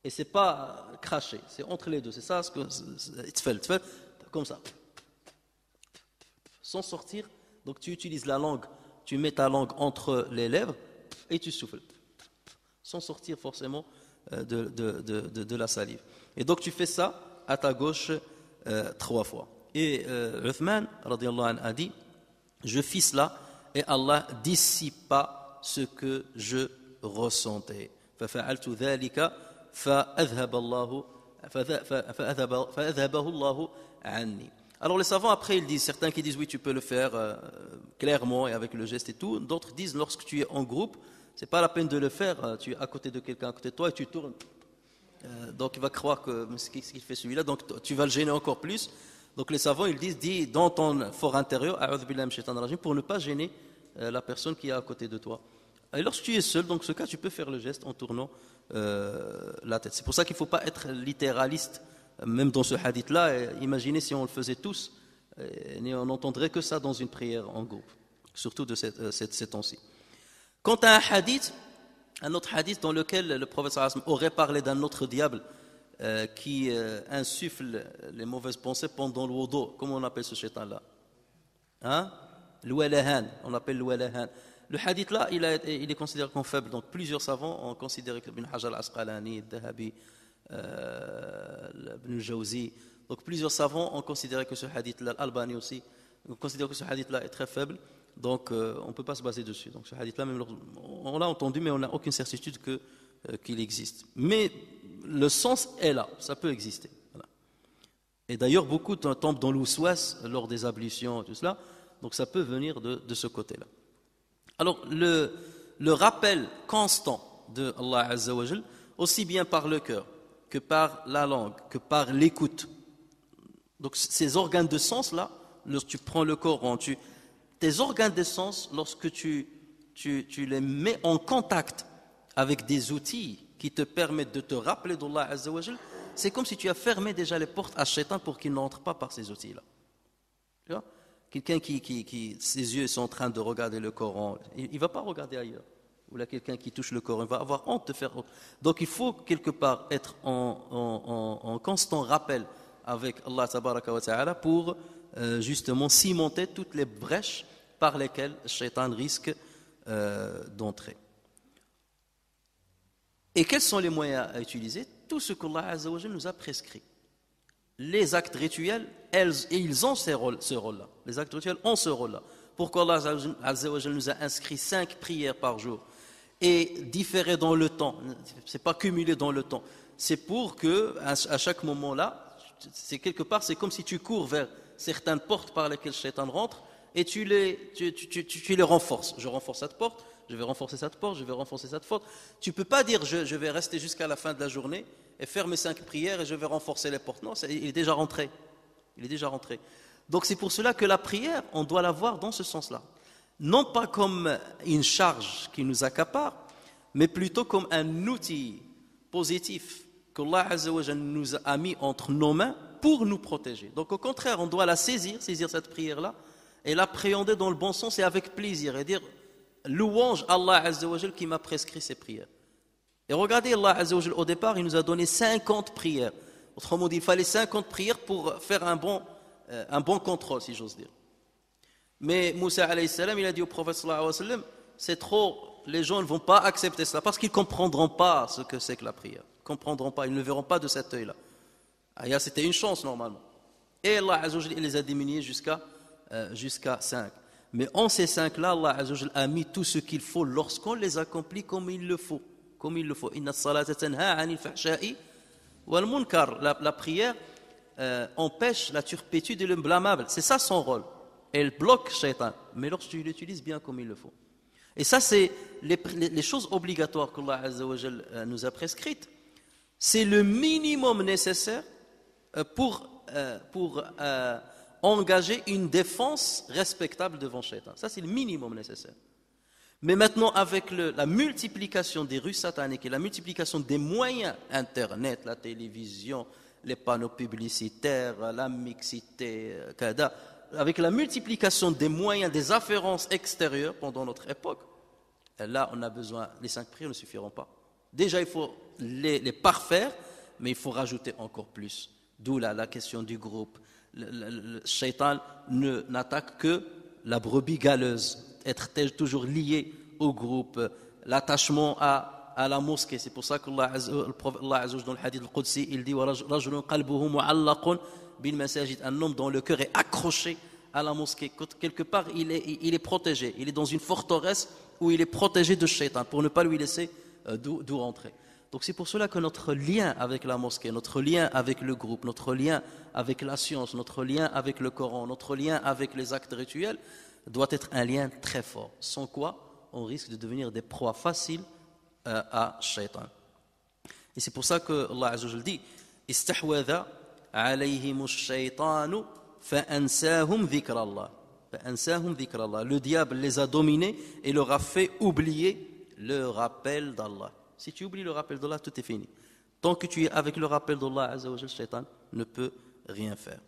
et c'est pas cracher, c'est entre les deux, c'est ça ce que tfel, comme ça, sans sortir. Donc tu utilises la langue, tu mets ta langue entre les lèvres et tu souffles, sans sortir forcément de la salive. Et donc tu fais ça à ta gauche 3 fois. Et Uthman radiyallahu anhu a dit, je fis cela et Allah dissipa ce que je ressentais. ففعلت ذلك فأذهبه الله عني. Alors les savants après ils disent, certains qui disent oui tu peux le faire clairement et avec le geste et tout, d'autres disent lorsque tu es en groupe, c'est pas la peine de le faire, tu es à côté de quelqu'un à côté de toi et tu tournes, donc il va croire que ce qu'il fait celui-là, donc tu vas le gêner encore plus. Donc les savants ils disent, dis dans ton fort intérieur a'udhu billahi minash shaitanir rajim, pour ne pas gêner la personne qui est à côté de toi. Et lorsque tu es seul, donc ce cas tu peux faire le geste en tournant la tête. C'est pour ça qu'il ne faut pas être littéraliste, même dans ce hadith-là. Imaginez si on le faisait tous, et on n'entendrait que ça dans une prière en groupe, surtout de ces temps-ci. Quant à un autre hadith dans lequel le prophète sallallahu alayhi wa sallam aurait parlé d'un autre diable qui insuffle les mauvaises pensées pendant le wudu. Comment on appelle ce shaitan-là? Hein? L'walahan, on l'appelle l'walahan. Le hadith là, il est considéré comme faible. Donc plusieurs savants ont considéré que Ibn Hajar al-Asqalani, Dhahabi, Ibn Jawzi, donc plusieurs savants ont considéré que ce hadith là, Al-Albani aussi, ont considéré que ce hadith là est très faible. Donc on ne peut pas se baser dessus. Donc ce hadith là, même on l'a entendu, mais on n'a aucune certitude qu'il existe. Mais le sens est là, ça peut exister. Voilà. Et d'ailleurs, beaucoup tombent dans l'ouswas lors des ablutions, tout cela. Donc ça peut venir de ce côté-là. Alors, le rappel constant de Allah Azza wa Jal, aussi bien par le cœur que par la langue, que par l'écoute. Donc, ces organes de sens là, lorsque tu prends le Coran, tes organes de sens, lorsque tu les mets en contact avec des outils qui te permettent de te rappeler d'Allah Azza wa Jal, c'est comme si tu as fermé déjà les portes à Shaitan pour qu'il n'entre pas par ces outils-là. Tu vois? Quelqu'un qui ses yeux sont en train de regarder le Coran, il ne va pas regarder ailleurs. Ou là, quelqu'un qui touche le Coran, il va avoir honte de faire autre. Donc il faut quelque part être en constant rappel avec Allah tabaraka wa ta'ala pour justement cimenter toutes les brèches par lesquelles le shaitan risque d'entrer. Et quels sont les moyens à utiliser? Tout ce qu'Allah Azza wa Jalla nous a prescrit. Les actes rituels, ils ont ce rôle-là. Les actes rituels ont ce rôle-là. Pourquoi Allah Azza wa Jalla nous a inscrit 5 prières par jour et différées dans le temps? C'est pas cumulé dans le temps. C'est pour que à chaque moment-là, c'est quelque part, c'est comme si tu cours vers certaines portes par lesquelles le shaitan rentre et tu les renforces. Je renforce cette porte, je vais renforcer cette porte, je vais renforcer cette porte. Tu peux pas dire je vais rester jusqu'à la fin de la journée et faire mes 5 prières et je vais renforcer les portes. Non, il est déjà rentré. Il est déjà rentré. Donc c'est pour cela que la prière, on doit la voir dans ce sens-là. Non pas comme une charge qui nous accapare, mais plutôt comme un outil positif qu'Allah Azza wa Jalla nous a mis entre nos mains pour nous protéger. Donc au contraire, on doit la saisir cette prière-là, et l'appréhender dans le bon sens et avec plaisir, et dire louange Allah Azza wa Jalla qui m'a prescrit ces prières. Et regardez, Allah Azza wa Jalla, au départ, il nous a donné 50 prières. Autrement dit, il fallait 50 prières pour faire un bon contrôle, si j'ose dire. Mais Moussa alayhi salam, il a dit au prophète sallallahu alayhi wa sallam, c'est trop, les gens ne vont pas accepter cela parce qu'ils ne comprendront pas ce que c'est que la prière. Ils ne comprendront pas, ils ne le verront pas de cet œil-là. C'était une chance normalement. Et Allah Azza wa Jalla, il les a diminués jusqu'à 5. Mais en ces 5-là, Allah Azza wa Jalla a mis tout ce qu'il faut lorsqu'on les accomplit comme il le faut. Comme il le faut. Inna as-salata tanha 'anil fahsha'i wal munkar. La prière empêche la turpitude et le blâmable. C'est ça son rôle. Elle bloque Shaitan. Mais lorsque tu l'utilises bien comme il le faut. Et ça, c'est les choses obligatoires qu'Allah Azza wa Jal nous a prescrites. C'est le minimum nécessaire pour engager une défense respectable devant Shaitan. Ça, c'est le minimum nécessaire. Mais maintenant, avec la multiplication des rues sataniques et la multiplication des moyens, Internet, la télévision, les panneaux publicitaires, la mixité, avec la multiplication des moyens, des afférences extérieures pendant notre époque, là, on a besoin, les 5 prières ne suffiront pas. Déjà, il faut les parfaire, mais il faut rajouter encore plus. D'où la question du groupe. Le shaitan n'attaque que la brebis galeuse, être toujours lié au groupe, l'attachement à la mosquée. C'est pour ça qu'Allah Azza dans le hadith al-Qudsi, il dit rajulun qalbuhu mu'allaqun bil masajid, un homme dont le cœur est accroché à la mosquée. Quelque part, il est protégé. Il est dans une forteresse où il est protégé de shaitan pour ne pas lui laisser d'où rentrer. Donc c'est pour cela que notre lien avec la mosquée, notre lien avec le groupe, notre lien avec la science, notre lien avec le Coran, notre lien avec les actes rituels doit être un lien très fort. Sans quoi, on risque de devenir des proies faciles à shaitan. Et c'est pour ça que Allah Azza wa Jalla dit istahwadha alayhim ash-shaytanu fa'ansahum dhikrallah. Fa'ansahum dhikrallah. Le diable les a dominés et leur a fait oublier le rappel d'Allah. Si tu oublies le rappel d'Allah, tout est fini. Tant que tu es avec le rappel d'Allah, Azza wa Jalla, Shaitan ne peut rien faire.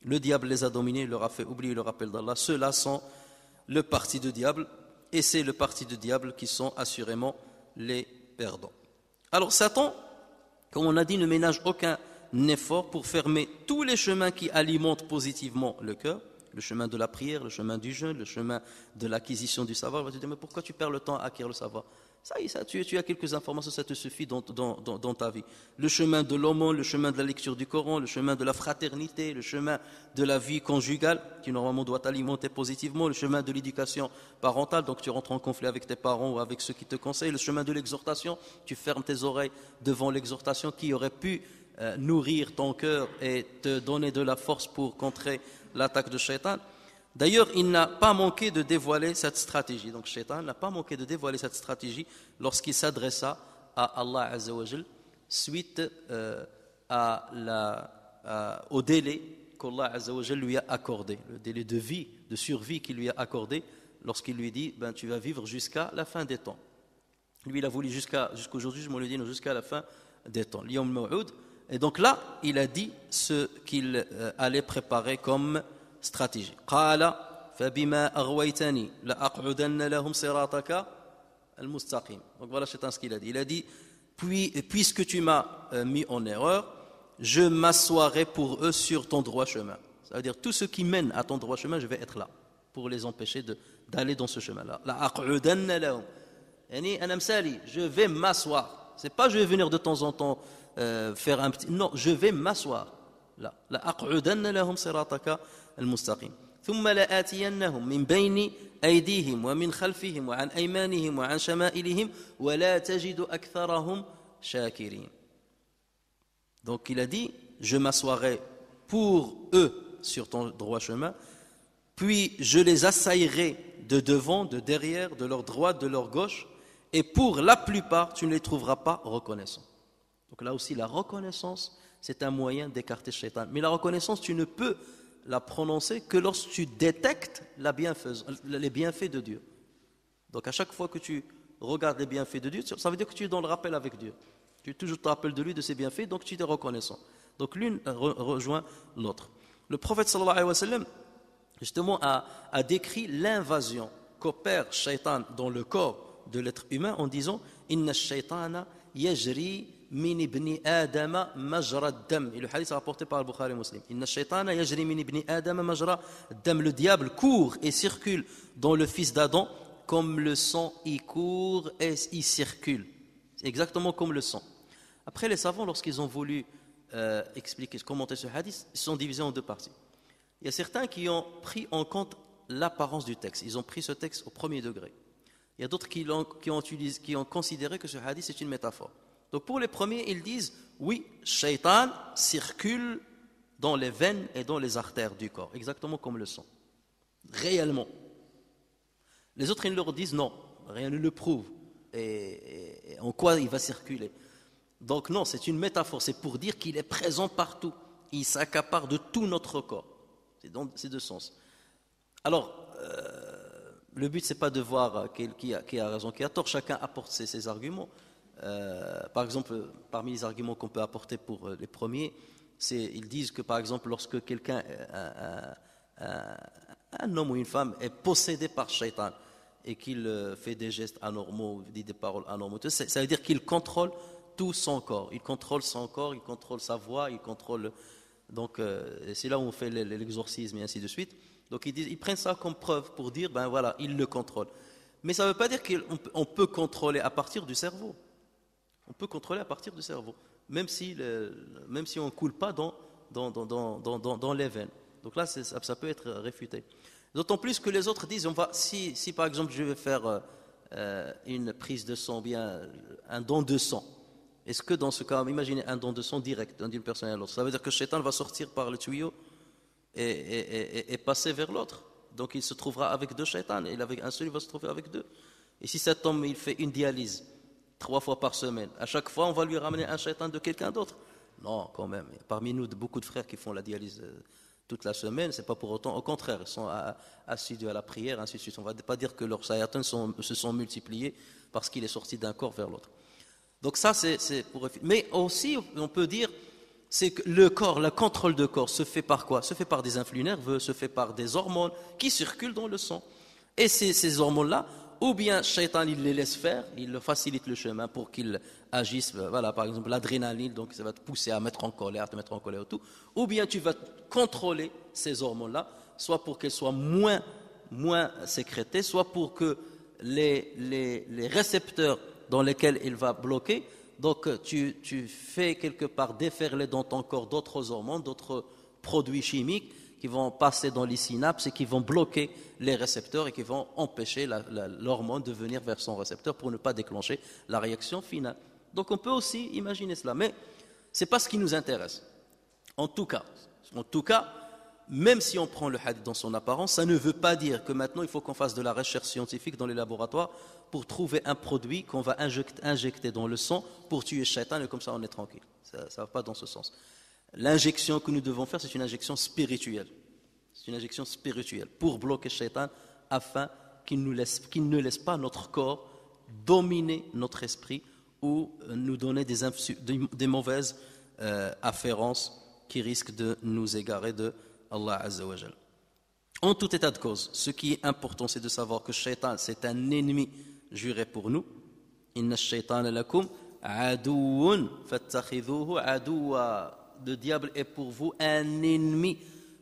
Le diable les a dominés, leur a fait oublier le rappel d'Allah. Ceux-là sont le parti du diable, et c'est le parti du diable qui sont assurément les perdants. Alors Satan, comme on a dit, ne ménage aucun effort pour fermer tous les chemins qui alimentent positivement le cœur, le chemin de la prière, le chemin du jeûne, le chemin de l'acquisition du savoir. On va te dire, mais pourquoi tu perds le temps à acquérir le savoir? Ça y est, tu as quelques informations, ça te suffit dans ta vie. Le chemin de l'aumône, le chemin de la lecture du Coran, le chemin de la fraternité, le chemin de la vie conjugale, qui normalement doit t'alimenter positivement, le chemin de l'éducation parentale, donc tu rentres en conflit avec tes parents ou avec ceux qui te conseillent, le chemin de l'exhortation, tu fermes tes oreilles devant l'exhortation qui aurait pu nourrir ton cœur et te donner de la force pour contrer l'attaque de Shaitan. D'ailleurs, il n'a pas manqué de dévoiler cette stratégie. Donc, Shaitan n'a pas manqué de dévoiler cette stratégie lorsqu'il s'adressa à Allah Azza wa Jal suite au délai qu'Allah Azza wa Jal lui a accordé, le délai de vie, de survie qu'il lui a accordé lorsqu'il lui dit tu vas vivre jusqu'à la fin des temps. Lui, il a voulu jusqu'aujourd'hui, je me le dis, jusqu'à la fin des temps. L'Yawm Maw'ud. Et donc là, il a dit ce qu'il allait préparer comme stratégie. قال فبما أغويتني لأقعدن لهم صراطك المستقيم. Donc voilà ce qu'il a dit. Il a dit puisque tu m'as mis en erreur, je m'assoirai pour eux sur ton droit chemin. Ça veut dire tout ce qui mène à ton droit chemin, je vais être là pour les empêcher d'aller dans ce chemin-là. لأقعدن لهم. يعني أنا مسالي, je vais m'asseoir. C'est pas je vais venir de temps en temps faire un petit. Non, je vais m'asseoir. Là, لأقعدن لهم صراطك المستقيم ثم لآتينهم من بين أيديهم ومن خلفهم وعن أيمانهم وعن شمائلهم ولا تجد أكثرهم شاكرين. Donc il a dit je m'assoirai pour eux sur ton droit chemin, puis je les assaillerai de devant, de derrière, de leur droite, de leur gauche, et pour la plupart tu ne les trouveras pas reconnaissants. Donc là aussi la reconnaissance c'est un moyen d'écarter le shaitan. Mais la reconnaissance, tu ne peux la prononcer que lorsque tu détectes les bienfaits de Dieu. Donc à chaque fois que tu regardes les bienfaits de Dieu, ça veut dire que tu es dans le rappel avec Dieu. Tu toujours te rappelles de lui, de ses bienfaits, donc tu es reconnaissant. Donc l'une rejoint l'autre. Le prophète sallallahu alayhi wa sallam, justement, a décrit l'invasion qu'opère shaitan dans le corps de l'être humain en disant « Inna shaitana yajri » min ibni Adam majra dam. Et le hadith est rapporté par Al-Bukhari et Muslim. Inna shaytana yajri min ibni Adam majra dam. Le diable court et circule dans le fils d'Adam comme le sang y court et y circule. C'est exactement comme le sang. Après, les savants, lorsqu'ils ont voulu expliquer, commenter ce hadith, ils sont divisés en deux parties. Il y a certains qui ont pris en compte l'apparence du texte. Ils ont pris ce texte au premier degré. Il y a d'autres qui ont considéré que ce hadith est une métaphore. Donc pour les premiers, ils disent, oui, shaitan circule dans les veines et dans les artères du corps, exactement comme le sang. Réellement. Les autres, ils leur disent, non, rien ne le prouve. Et en quoi il va circuler. Donc non, c'est une métaphore, c'est pour dire qu'il est présent partout. Il s'accapare de tout notre corps. C'est dans ces deux sens. Alors, le but, c'est pas de voir qui a raison, qui a tort. Chacun apporte ses arguments. Par exemple, parmi les arguments qu'on peut apporter pour les premiers, ils disent que, par exemple, lorsque quelqu'un, un homme ou une femme, est possédé par Shaitan et qu'il fait des gestes anormaux, dit des paroles anormaux, ça veut dire qu'il contrôle tout son corps. Il contrôle son corps, il contrôle sa voix, il contrôle. Donc, c'est là où on fait l'exorcisme et ainsi de suite. Donc, ils prennent ça comme preuve pour dire, ben voilà, il le contrôle. Mais ça ne veut pas dire qu'on peut contrôler à partir du cerveau. On peut contrôler à partir du cerveau, même si on ne coule pas dans les veines. Donc là, ça peut être réfuté. D'autant plus que les autres disent, si par exemple je vais faire une prise de sang, bien un don de sang, est-ce que dans ce cas, imaginez un don de sang direct d'une personne à l'autre, ça veut dire que le Shaitan va sortir par le tuyau et passer vers l'autre. Donc il se trouvera avec deux Shaitans, et avec un seul il va se trouver avec deux. Et si cet homme il fait une dialyse 3 fois par semaine, à chaque fois on va lui ramener un Shaitan de quelqu'un d'autre? Non, quand même. Parmi nous, beaucoup de frères qui font la dialyse toute la semaine, c'est pas pour autant, au contraire, ils sont assidus à la prière, ainsi de suite. On ne va pas dire que leurs Shaitans se sont multipliés parce qu'il est sorti d'un corps vers l'autre. Donc ça, c'est pour... Mais aussi, on peut dire, c'est que le corps, le contrôle de corps se fait par quoi? Se fait par des influx nerveux, se fait par des hormones qui circulent dans le sang. Et ces hormones-là, ou bien Shaitan, il les laisse faire, il facilite le chemin pour qu'ils agissent, voilà, par exemple l'adrénaline, donc ça va te pousser à mettre en colère, te mettre en colère et tout, ou bien tu vas contrôler ces hormones-là, soit pour qu'elles soient moins sécrétées, soit pour que les récepteurs dans lesquels il va bloquer, donc tu fais quelque part déferler dans ton corps d'autres hormones, d'autres produits chimiques qui vont passer dans les synapses et qui vont bloquer les récepteurs et qui vont empêcher l'hormone de venir vers son récepteur pour ne pas déclencher la réaction finale. Donc on peut aussi imaginer cela, mais ce n'est pas ce qui nous intéresse. En tout cas, même si on prend le hadith dans son apparence, ça ne veut pas dire que maintenant il faut qu'on fasse de la recherche scientifique dans les laboratoires pour trouver un produit qu'on va injecter dans le sang pour tuer Shaitan et comme ça on est tranquille. Ça ne va pas dans ce sens. L'injection que nous devons faire, c'est une injection spirituelle. C'est une injection spirituelle pour bloquer Shaitan afin qu'il ne laisse pas notre corps dominer notre esprit ou nous donner des mauvaises afférences qui risquent de nous égarer de Allah Azza wa Jal. En tout état de cause, ce qui est important, c'est de savoir que Shaitan, c'est un ennemi juré pour nous. Inna shaytana lakum aduun fattakhidhuhu aduwa. Le diable est pour vous un ennemi.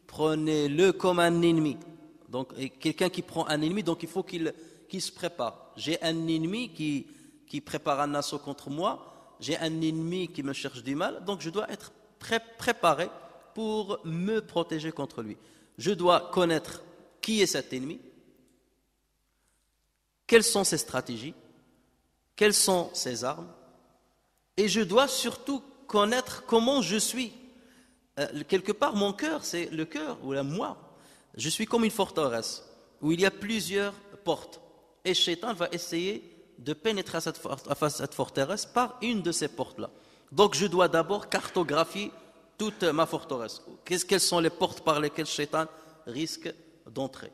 Prenez-le comme un ennemi. Donc, quelqu'un qui prend un ennemi, donc il faut qu'il se prépare. J'ai un ennemi qui prépare un assaut contre moi. J'ai un ennemi qui me cherche du mal. Donc, je dois être préparé pour me protéger contre lui. Je dois connaître qui est cet ennemi, quelles sont ses stratégies, quelles sont ses armes, et je dois surtout connaître comment je suis. Quelque part, mon cœur, c'est le cœur, ou moi. Je suis comme une forteresse, où il y a plusieurs portes. Et Shaitan va essayer de pénétrer à cette forteresse par une de ces portes-là. Donc je dois d'abord cartographier toute ma forteresse. Quelles sont les portes par lesquelles Shaitan risque d'entrer?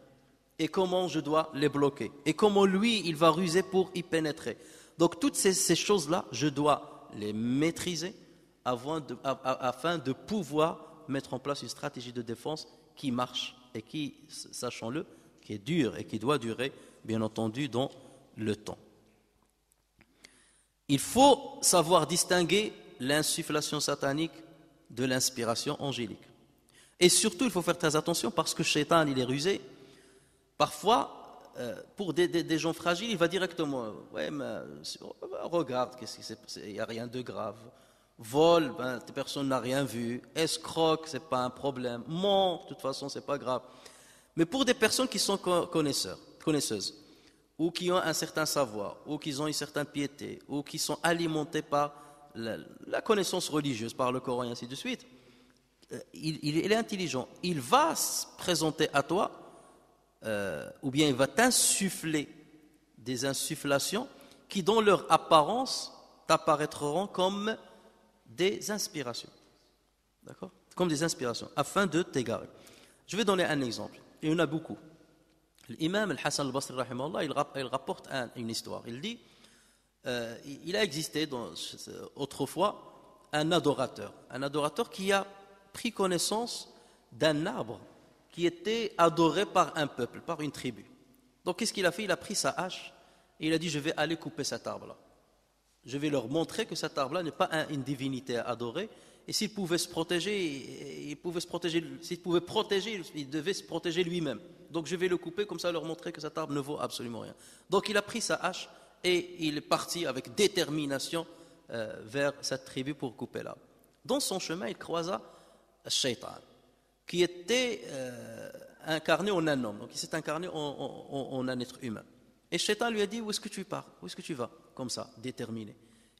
Et comment je dois les bloquer? Et comment lui, il va ruser pour y pénétrer? Donc toutes ces choses-là, je dois les maîtriser afin de pouvoir mettre en place une stratégie de défense qui marche et qui, sachons-le, qui est dure et qui doit durer, bien entendu, dans le temps. Il faut savoir distinguer l'insufflation satanique de l'inspiration angélique. Et surtout, il faut faire très attention parce que Shaitan, il est rusé. Parfois, pour des gens fragiles, il va directement « Ouais, mais regarde, il n'y a rien de grave. Vol, personne n'a rien vu. Escroque, ce n'est pas un problème. Ment, de toute façon, ce n'est pas grave. » Mais pour des personnes qui sont connaisseuses, ou qui ont un certain savoir, ou qui ont une certaine piété, ou qui sont alimentées par la connaissance religieuse, par le Coran et ainsi de suite, il est intelligent. Il va se présenter à toi, ou bien il va t'insuffler des insufflations qui, dans leur apparence, t'apparaîtront comme des inspirations. D'accord? Comme des inspirations, afin de t'égarer. Je vais donner un exemple. Il y en a beaucoup. L'imam Al-Hassan Al-Basri, rahimahullah, il rapporte une histoire. Il dit, il a existé autrefois un adorateur qui a pris connaissance d'un arbre qui était adoré par un peuple, par une tribu. Donc qu'est-ce qu'il a fait? Il a pris sa hache et il a dit, je vais aller couper cet arbre-là. Je vais leur montrer que cet arbre-là n'est pas une divinité à adorer. Et s'il pouvait se protéger, il devait se protéger lui-même. Donc je vais le couper, comme ça leur montrer que cet arbre ne vaut absolument rien. Donc il a pris sa hache et il est parti avec détermination vers cette tribu pour couper l'arbre. Dans son chemin, il croisa Shaitan, qui était incarné en un homme. Donc il s'est incarné en un être humain. Et Shaitan lui a dit, où est-ce que tu pars? Où est-ce que tu vas? Comme ça, déterminé.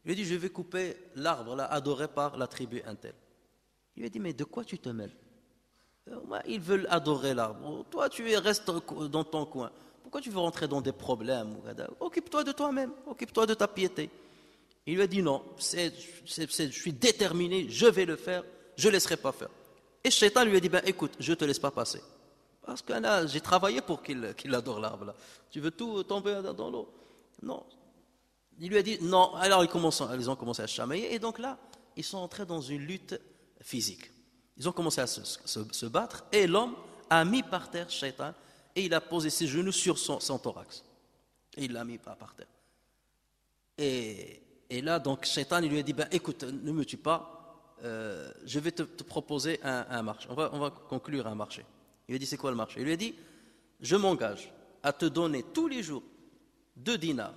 Il lui a dit, je vais couper l'arbre là, adoré par la tribu Intel. Il lui a dit, mais de quoi tu te mêles? Ils veulent adorer l'arbre. Toi, tu restes dans ton coin. Pourquoi tu veux rentrer dans des problèmes? Occupe-toi de toi-même, occupe-toi de ta piété. Il lui a dit, non, je suis déterminé, je vais le faire, je ne laisserai pas faire. Et Shaitan lui a dit, écoute, je ne te laisse pas passer. Parce que là, j'ai travaillé pour qu'il adore l'arbre là. Tu veux tout tomber dans l'eau? Non. Il lui a dit non. Alors ils ont commencé à se chamailler. Et donc là, ils sont entrés dans une lutte physique. Ils ont commencé à se battre. Et l'homme a mis par terre Shaitan. Et il a posé ses genoux sur son thorax. Et il l'a mis par terre. Et là, donc, Shaitan, il lui a dit écoute, ne me tue pas. Je vais te proposer un marché. On va conclure un marché. Il lui a dit c'est quoi le marché? Il lui a dit je m'engage à te donner tous les jours 2 dinars.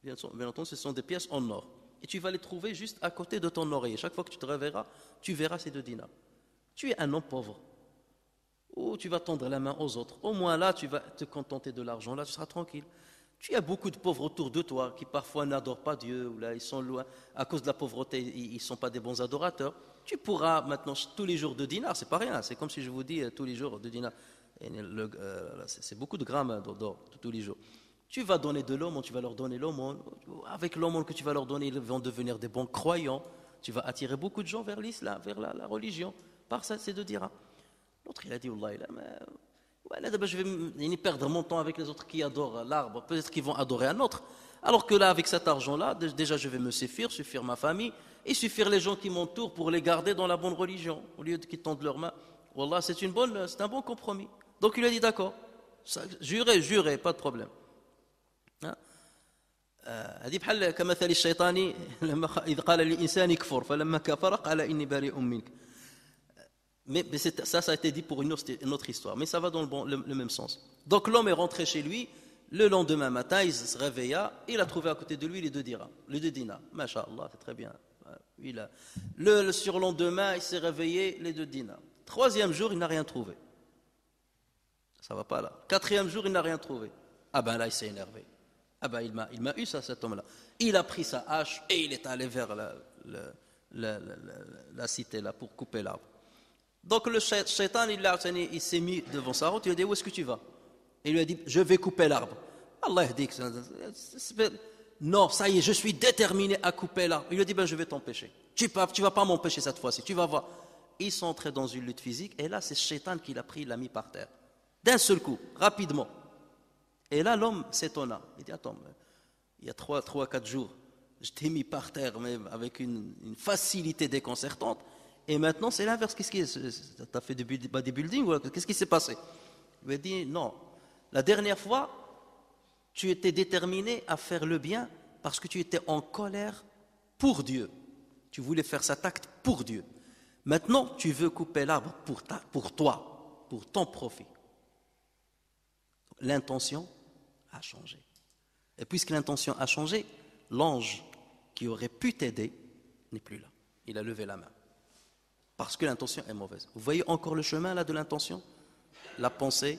Bien entendu, ce sont des pièces en or. Et tu vas les trouver juste à côté de ton oreiller. Chaque fois que tu te réveilleras, tu verras ces 2 dinars. Tu es un homme pauvre. Ou tu vas tendre la main aux autres. Au moins là, tu vas te contenter de l'argent. Là, tu seras tranquille. Tu as beaucoup de pauvres autour de toi qui parfois n'adorent pas Dieu. Ou là, ils sont loin. À cause de la pauvreté, ils ne sont pas des bons adorateurs. Tu pourras maintenant, tous les jours 2 dinars. C'est pas rien. C'est comme si je vous dis tous les jours 2 dinars. C'est beaucoup de grammes d'or tous les jours. Tu vas donner de l'aumône, tu vas leur donner l'aumône. Avec l'aumône que tu vas leur donner, ils vont devenir des bons croyants. Tu vas attirer beaucoup de gens vers l'islam, vers la religion, par ça, ces 2 dirhams. L'autre, il a dit, Wallah, je vais perdre mon temps avec les autres qui adorent l'arbre. Peut-être qu'ils vont adorer un autre. Alors que là, avec cet argent-là, déjà, je vais me suffire ma famille, et suffire les gens qui m'entourent pour les garder dans la bonne religion, au lieu qu'ils tendent leurs mains. Wallah, c'est un bon compromis. Donc, il a dit, d'accord, jurez, pas de problème. هذه بحال كمثل الشيطان إذ قال للإنسان اكفر فلما كفر قال إني بريء منك. Mais ça a été dit pour une autre histoire, mais ça va dans le même sens. Donc l'homme est rentré chez lui, le lendemain matin, il se réveilla, il a trouvé à côté de lui les 2 dinars. Masha'Allah, c'est très bien. Le surlendemain, il s'est réveillé, les 2 dinars. 3e jour, il n'a rien trouvé. Ça va pas là. 4e jour, il n'a rien trouvé. Là, il s'est énervé. Il m'a eu ça, cet homme-là. Il a pris sa hache et il est allé vers la cité là pour couper l'arbre. Donc le shaitan, il s'est mis devant sa route, il lui a dit où est-ce que tu vas? Il lui a dit je vais couper l'arbre. Allah dit que non, ça y est, je suis déterminé à couper l'arbre. Il lui a dit je vais t'empêcher. Tu vas pas m'empêcher cette fois-ci, tu vas voir. Ils sont entrés dans une lutte physique et là c'est Shaitan qui l'a pris, il l'a mis par terre. D'un seul coup, rapidement. Et là, l'homme s'étonna. Il dit, attends, il y a 3-4 jours, je t'ai mis par terre, même avec une facilité déconcertante. Et maintenant, c'est l'inverse. Qu'est-ce qui est? T'as fait des buildings ou qu'est-ce qui s'est passé? Il lui a dit, non. La dernière fois, tu étais déterminé à faire le bien parce que tu étais en colère pour Dieu. Tu voulais faire cet acte pour Dieu. Maintenant, tu veux couper l'arbre pour toi, pour ton profit. L'intention a changé. Et puisque l'intention a changé, l'ange qui aurait pu t'aider n'est plus là. Il a levé la main. Parce que l'intention est mauvaise. Vous voyez encore le chemin là de l'intention? La pensée,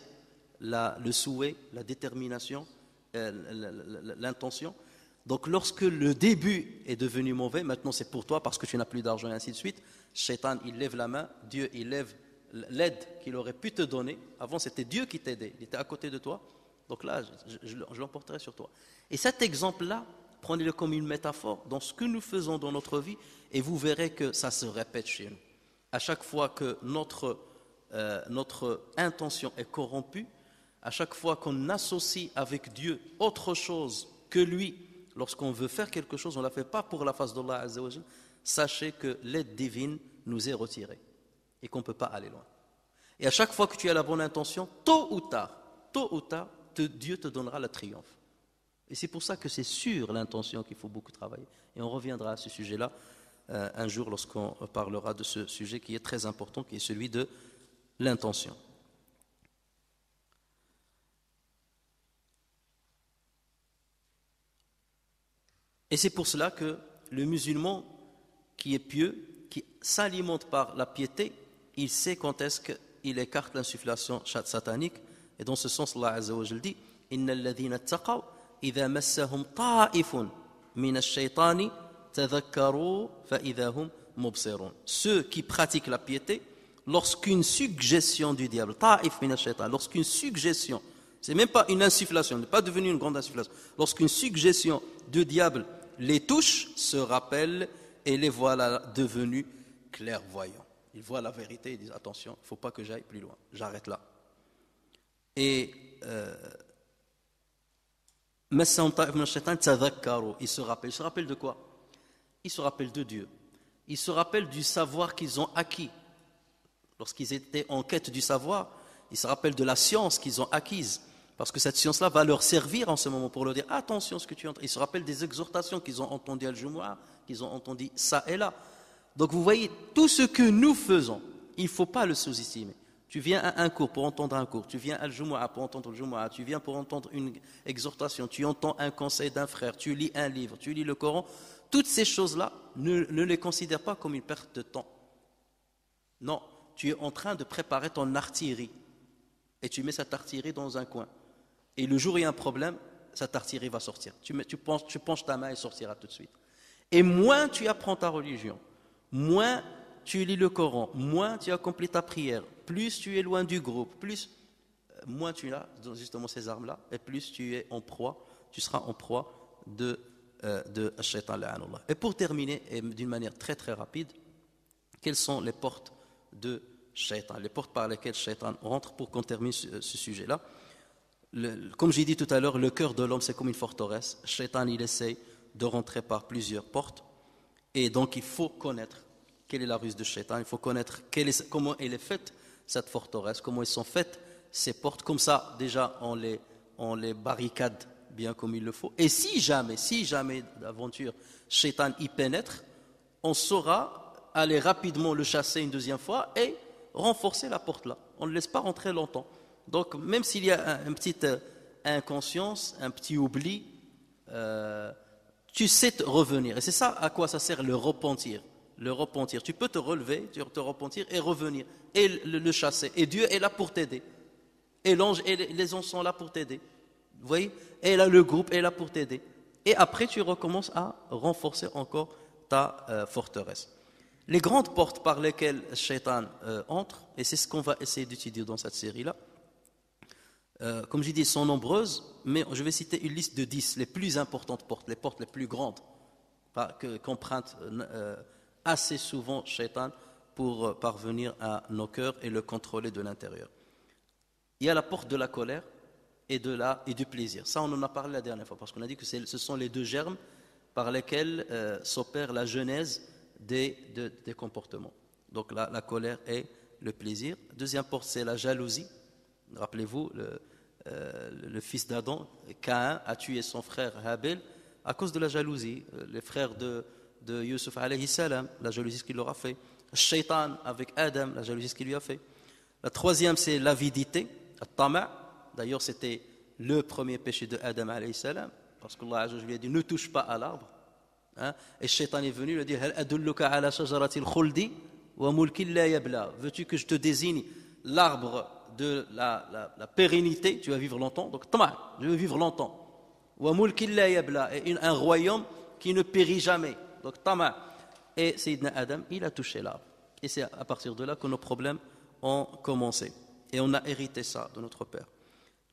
le souhait, la détermination, l'intention. Donc lorsque le début est devenu mauvais, maintenant c'est pour toi parce que tu n'as plus d'argent et ainsi de suite, Shaitan il lève la main, Dieu il lève l'aide qu'il aurait pu te donner. Avant c'était Dieu qui t'aidait, il était à côté de toi. Donc là, je l'emporterai sur toi. Et cet exemple-là, prenez-le comme une métaphore dans ce que nous faisons dans notre vie et vous verrez que ça se répète chez nous. À chaque fois que notre intention est corrompue, à chaque fois qu'on associe avec Dieu autre chose que lui, lorsqu'on veut faire quelque chose, on ne la fait pas pour la face d'Allah Azza wa Jal, sachez que l'aide divine nous est retirée et qu'on ne peut pas aller loin. Et à chaque fois que tu as la bonne intention, tôt ou tard, Dieu te donnera le triomphe. Et c'est pour ça que c'est sur l'intention qu'il faut beaucoup travailler. Et on reviendra à ce sujet-là un jour lorsqu'on parlera de ce sujet qui est très important, qui est celui de l'intention. Et c'est pour cela que le musulman qui est pieux, qui s'alimente par la piété, il sait quand est-ce qu'il écarte l'insufflation satanique. Et dans ce sens, Allah Azza wa Jal dit « Inna alladhina attaqaw, idha massahum ta'ifun min ash-shaytani, tadhakkaru fa idha hum mubsirun » Ceux qui pratiquent la piété, lorsqu'une suggestion du diable, ta'if min ash-shaytan, lorsqu'une suggestion, c'est même pas une insufflation, n'est pas devenu une grande insufflation, lorsqu'une suggestion du diable les touche, se rappellent et les voilà devenus clairvoyants. Ils voient la vérité et disent attention, il ne faut pas que j'aille plus loin, j'arrête là. Et ils se rappellent de quoi? Ils se rappellent de Dieu. Ils se rappellent du savoir qu'ils ont acquis. Lorsqu'ils étaient en quête du savoir, ils se rappellent de la science qu'ils ont acquise. Parce que cette science-là va leur servir en ce moment pour leur dire attention ce que tu entends. Ils se rappellent des exhortations qu'ils ont entendues à Al-Jumu'ah, qu'ils ont entendues ça et là. Donc vous voyez, tout ce que nous faisons, il ne faut pas le sous-estimer. Tu viens à un cours pour entendre un cours, tu viens à Al-Jumu'ah pour entendre Al-Jumu'ah, tu viens pour entendre une exhortation, tu entends un conseil d'un frère, tu lis un livre, tu lis le Coran. Toutes ces choses-là, ne les considère pas comme une perte de temps. Non, tu es en train de préparer ton artillerie et tu mets cette artillerie dans un coin. Et le jour où il y a un problème, cette artillerie va sortir. Tu penches ta main et sortira tout de suite. Et moins tu apprends ta religion, moins tu lis le Coran, moins tu accomplis ta prière, plus tu es loin du groupe, moins tu as justement ces armes-là, et plus tu es en proie, tu seras en proie de Shaitan la'anullah. Et pour terminer, et d'une manière très très rapide, quelles sont les portes de Shaitan, les portes par lesquelles Shaitan rentre pour qu'on termine ce sujet-là. Comme j'ai dit tout à l'heure, le cœur de l'homme c'est comme une forteresse. Shaitan il essaye de rentrer par plusieurs portes et donc il faut connaître quelle est la ruse de Shaitan, il faut connaître comment elle est faite cette forteresse, comment elles sont faites ces portes, comme ça déjà on les barricade bien comme il le faut. Et si jamais d'aventure Shaitan y pénètre, on saura aller rapidement le chasser une deuxième fois et renforcer la porte là. On ne le laisse pas rentrer longtemps. Donc, même s'il y a une petite inconscience, un petit oubli, tu sais revenir. Et c'est ça à quoi ça sert le repentir. Le repentir. Tu peux te relever, te repentir et revenir. Et le chasser. Et Dieu est là pour t'aider. Et l'ange et les anges sont là pour t'aider. Vous voyez? Et là, le groupe est là pour t'aider. Et après, tu recommences à renforcer encore ta forteresse. Les grandes portes par lesquelles Shaitan entre, et c'est ce qu'on va essayer d'étudier dans cette série-là, comme j'ai dit, elles sont nombreuses, mais je vais citer une liste de 10, les plus importantes portes, les portes les plus grandes, qu'emprunte assez souvent Shaitan pour parvenir à nos cœurs et le contrôler de l'intérieur. Il y a la porte de la colère et du plaisir. Ça, on en a parlé la dernière fois, parce qu'on a dit que ce sont les deux germes par lesquels s'opère la genèse des comportements. Donc la colère et le plaisir. Deuxième porte, c'est la jalousie. Rappelez-vous, le fils d'Adam, Caïn, a tué son frère Habil à cause de la jalousie. Les frères de Yusuf alayhi salam, la jalousie ce qu'il leur a fait. Shaitan avec Adam, la jalousie ce qu'il lui a fait. La troisième, c'est l'avidité, at-tama'. D'ailleurs, c'était le premier péché de Adam alayhi salam, parce qu'Allah lui a dit ne touche pas à l'arbre. Hein? Et Shaitan est venu lui dire hal adulluka ala shajaratil khuldi wa mulkin la yabla. Veux-tu que je te désigne l'arbre de la pérennité, tu vas vivre longtemps, donc tama', je veux vivre longtemps. Wa mulkin la yabla, et un royaume qui ne périt jamais. Donc tama'. Et Sayyidina Adam, il a touché l'arbre. Et c'est à partir de là que nos problèmes ont commencé. Et on a hérité ça de notre père.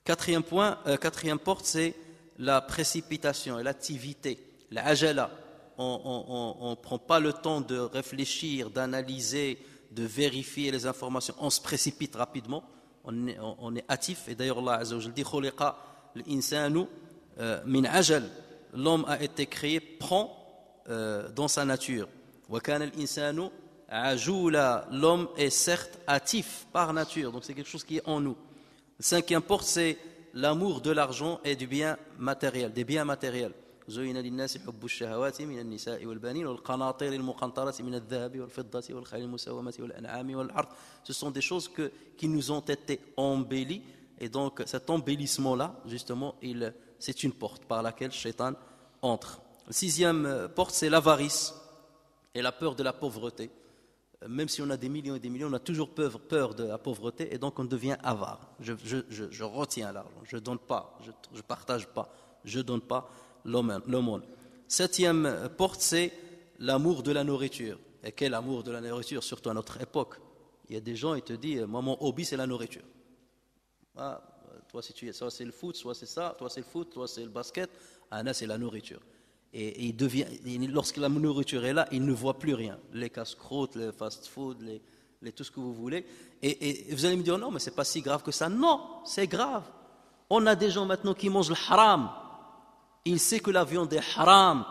Quatrième point, quatrième porte, c'est la précipitation et l'activité, la ajala. On ne prend pas le temps de réfléchir, d'analyser, de vérifier les informations. On se précipite rapidement, on est hâtif. Et d'ailleurs, Allah Azza wa Jalla dit khuliqa l'insanu min ajal. L'homme a été créé prompt dans sa nature. Wa kana l'insanu ajula. L'homme est certes hâtif par nature, donc c'est quelque chose qui est en nous. Le cinquième porte, c'est l'amour de l'argent et du bien matériel, des biens matériels. زين للناس حب الشهوات من النساء والبنين والقناطير المقنطرة من الذهب والفضة والخيل المسومة والأنعام والحرث. Ce sont des choses qui nous ont été embellies, et donc cet embellissement-là, justement, c'est une porte par laquelle Shaitan entre. La sixième porte, c'est l'avarice et la peur de la pauvreté. Même si on a des millions et des millions, on a toujours peur de la pauvreté, et donc on devient avare. Je retiens l'argent, je ne donne pas, je ne partage pas, je ne donne pas l'aumône. Septième porte, c'est l'amour de la nourriture. Et quel amour de la nourriture, surtout à notre époque. Il y a des gens, ils te disent, moi mon hobby c'est la nourriture. Ah, toi si tu es, soit c'est le foot, soit c'est ça, toi c'est le foot, toi c'est le basket, là c'est la nourriture. Et lorsque la nourriture est là, il ne voit plus rien. Les casse-croûtes, les fast-food, tout ce que vous voulez. Et vous allez me dire, non, mais c'est pas si grave que ça. Non, c'est grave. On a des gens maintenant qui mangent le haram. Il sait que la viande est haram.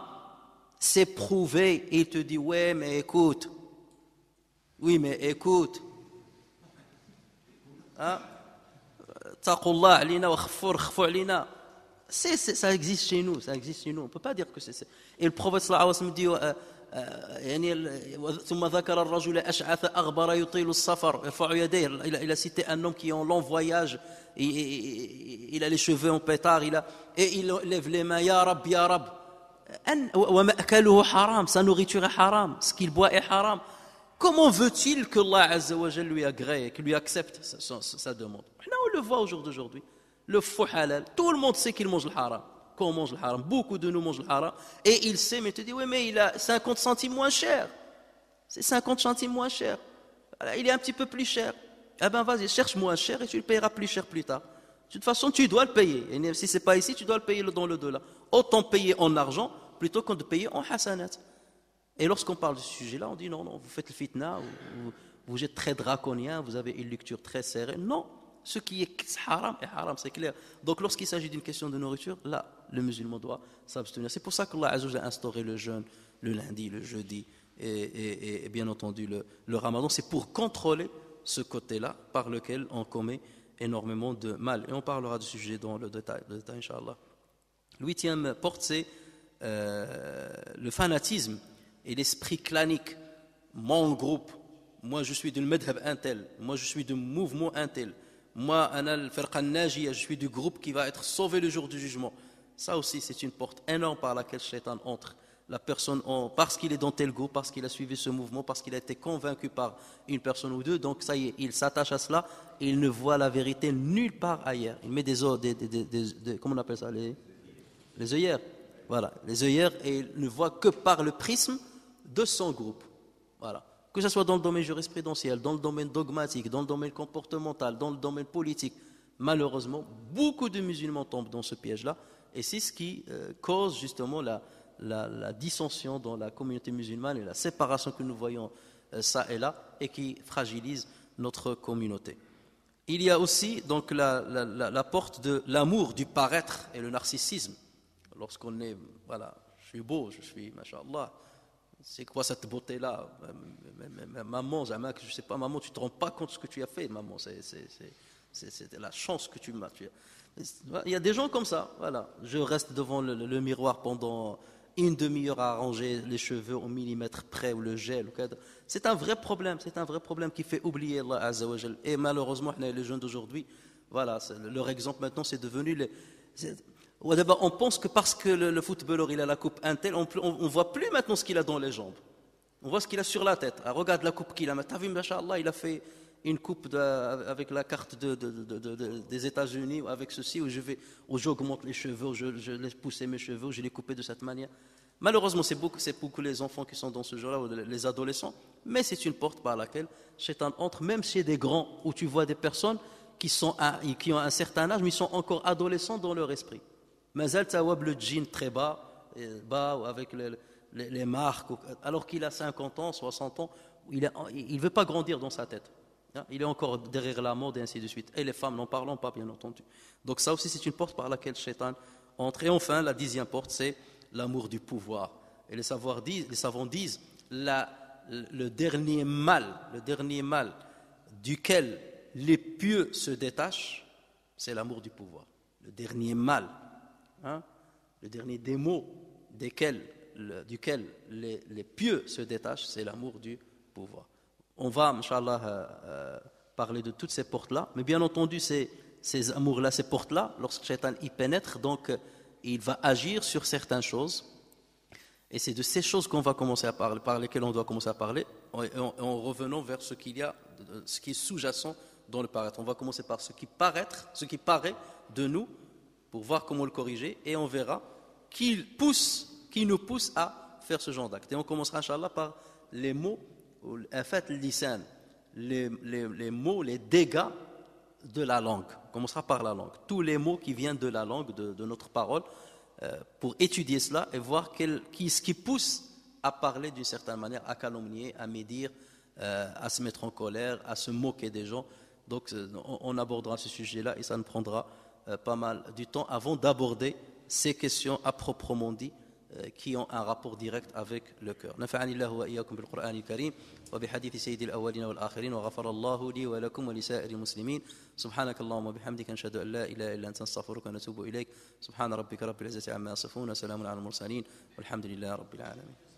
C'est prouvé. Et il te dit, ouais, mais écoute. Oui, mais écoute. Taqullah alina wa khfu alina. Ça existe chez nous, ça existe chez nous. On ne peut pas dire que c'est. Et le prophète sallallahu alayhi wa sallam dit ثم ذكر الرجل أشعث أغبر يطيل السفر يرفع يديه. Il a cité un homme qui est en long voyage, il a les cheveux en pétard, et il lève les mains, ya Rab, ya Rab. ومأكله حرام, sa nourriture est haram, ce qu'il boit est haram. Comment veut-il que Allah Azza wa Jalla lui agrée, qu'il lui accepte sa demande? On le voit au jour d'aujourd'hui. Le faux halal, tout le monde sait qu'il mange le haram. Qu'on mange le haram, beaucoup de nous mangent le haram, et il sait, mais tu dis, oui, mais il a 50 centimes moins cher. C'est 50 centimes moins cher. Il est un petit peu plus cher. Eh ben vas-y, cherche moins cher et tu le payeras plus cher plus tard. De toute façon, tu dois le payer. Et si ce n'est pas ici, tu dois le payer dans le delà. Autant payer en argent plutôt que de payer en hasanat. Et lorsqu'on parle de ce sujet-là, on dit non, vous faites le fitna, vous êtes très draconien, vous avez une lecture très serrée. Non. Ce qui est haram est haram, c'est clair. Donc lorsqu'il s'agit d'une question de nourriture, là, le musulman doit s'abstenir. C'est pour ça qu'Allah Azza wa Jalla a instauré le jeûne le lundi, le jeudi, et bien entendu le ramadan. C'est pour contrôler ce côté-là par lequel on commet énormément de mal. Et on parlera du sujet dans le détail, Inch'Allah. Huitième porte, c'est le fanatisme et l'esprit clanique. Mon groupe, moi je suis du madhab intel, moi je suis du mouvement intel. Moi, Ana al-Firqa al-Najiya, je suis du groupe qui va être sauvé le jour du jugement. Ça aussi, c'est une porte énorme par laquelle Shaitan entre. La personne, parce qu'il est dans tel groupe, parce qu'il a suivi ce mouvement, parce qu'il a été convaincu par une personne ou deux, donc ça y est, il s'attache à cela, et il ne voit la vérité nulle part ailleurs. Il met comment on appelle ça, les œillères. Voilà, les œillères, et il ne voit que par le prisme de son groupe. Voilà. Que ce soit dans le domaine jurisprudentiel, dans le domaine dogmatique, dans le domaine comportemental, dans le domaine politique. Malheureusement, beaucoup de musulmans tombent dans ce piège-là, et c'est ce qui cause justement la dissension dans la communauté musulmane et la séparation que nous voyons ça et là, et qui fragilise notre communauté. Il y a aussi donc la porte de l'amour, du paraître et le narcissisme. Lorsqu'on est, voilà, je suis beau, je suis, masha'Allah, c'est quoi cette beauté-là? Maman, je ne sais pas, maman, tu ne te rends pas compte de ce que tu as fait, maman, c'est la chance que tu m'as. Il y a des gens comme ça, voilà. Je reste devant le miroir pendant une demi-heure à arranger les cheveux au millimètre près, ou le gel. C'est un vrai problème qui fait oublier Allah Azza wa Jal. Et malheureusement, les jeunes d'aujourd'hui, voilà, leur exemple maintenant, c'est devenu on pense que parce que le footballeur il a la coupe Intel, on ne voit plus maintenant ce qu'il a dans les jambes. On voit ce qu'il a sur la tête. Ah, regarde la coupe qu'il a. T'as vu, machallah, il a fait une coupe avec la carte des États-Unis, avec ceci, où j'augmente les cheveux, où je laisse pousser mes cheveux, où je les coupe de cette manière. Malheureusement, c'est beaucoup les enfants qui sont dans ce genre-là, ou les adolescents, mais c'est une porte par laquelle Shaitan entre, même chez des grands, où tu vois des personnes qui ont un certain âge, mais ils sont encore adolescents dans leur esprit. Mazal Tawab le jean très bas, ou avec les marques, alors qu'il a 50 ans, 60 ans, il ne veut pas grandir dans sa tête. Il est encore derrière la mode et ainsi de suite. Et les femmes, n'en parlons pas, bien entendu. Donc ça aussi, c'est une porte par laquelle Shaitan entre. Et enfin, la 10e porte, c'est l'amour du pouvoir. Et les savants disent, le dernier mal duquel les pieux se détachent, c'est l'amour du pouvoir. Le dernier mal, le dernier des maux duquel les pieux se détachent, c'est l'amour du pouvoir. On va, Inch'Allah, parler de toutes ces portes-là, mais bien entendu, ces amours-là, ces portes-là, lorsque Shaitan y pénètre, donc il va agir sur certaines choses, et c'est de ces choses qu'on va commencer à parler, par lesquelles on doit commencer à parler, en revenant vers ce qui est sous-jacent dans le paraître. On va commencer par ce qui paraît de nous, pour voir comment le corriger, et on verra qui nous pousse à faire ce genre d'acte. Et on commencera, Inch'Allah, par les mots, en fait, les mots, les dégâts de la langue. On commencera par la langue. Tous les mots qui viennent de la langue, de notre parole, pour étudier cela et voir ce qui pousse à parler d'une certaine manière, à calomnier, à médire, à se mettre en colère, à se moquer des gens. Donc on abordera ce sujet-là et ça nous prendra pas mal du temps avant d'aborder ces questions à proprement dit qui ont un rapport direct avec le cœur. نفعني الله وإياكم بالقرآن الكريم وبحديث سيد الأولين والآخرين وغفر الله لي ولكم ولسائر المسلمين سبحانك اللهم وبحمدك نشهد أن لا إله إلا أنت نستغفرك ونتوب إليك سبحان ربك رب العزة عما يصفون وسلام على المرسلين والحمد لله رب العالمين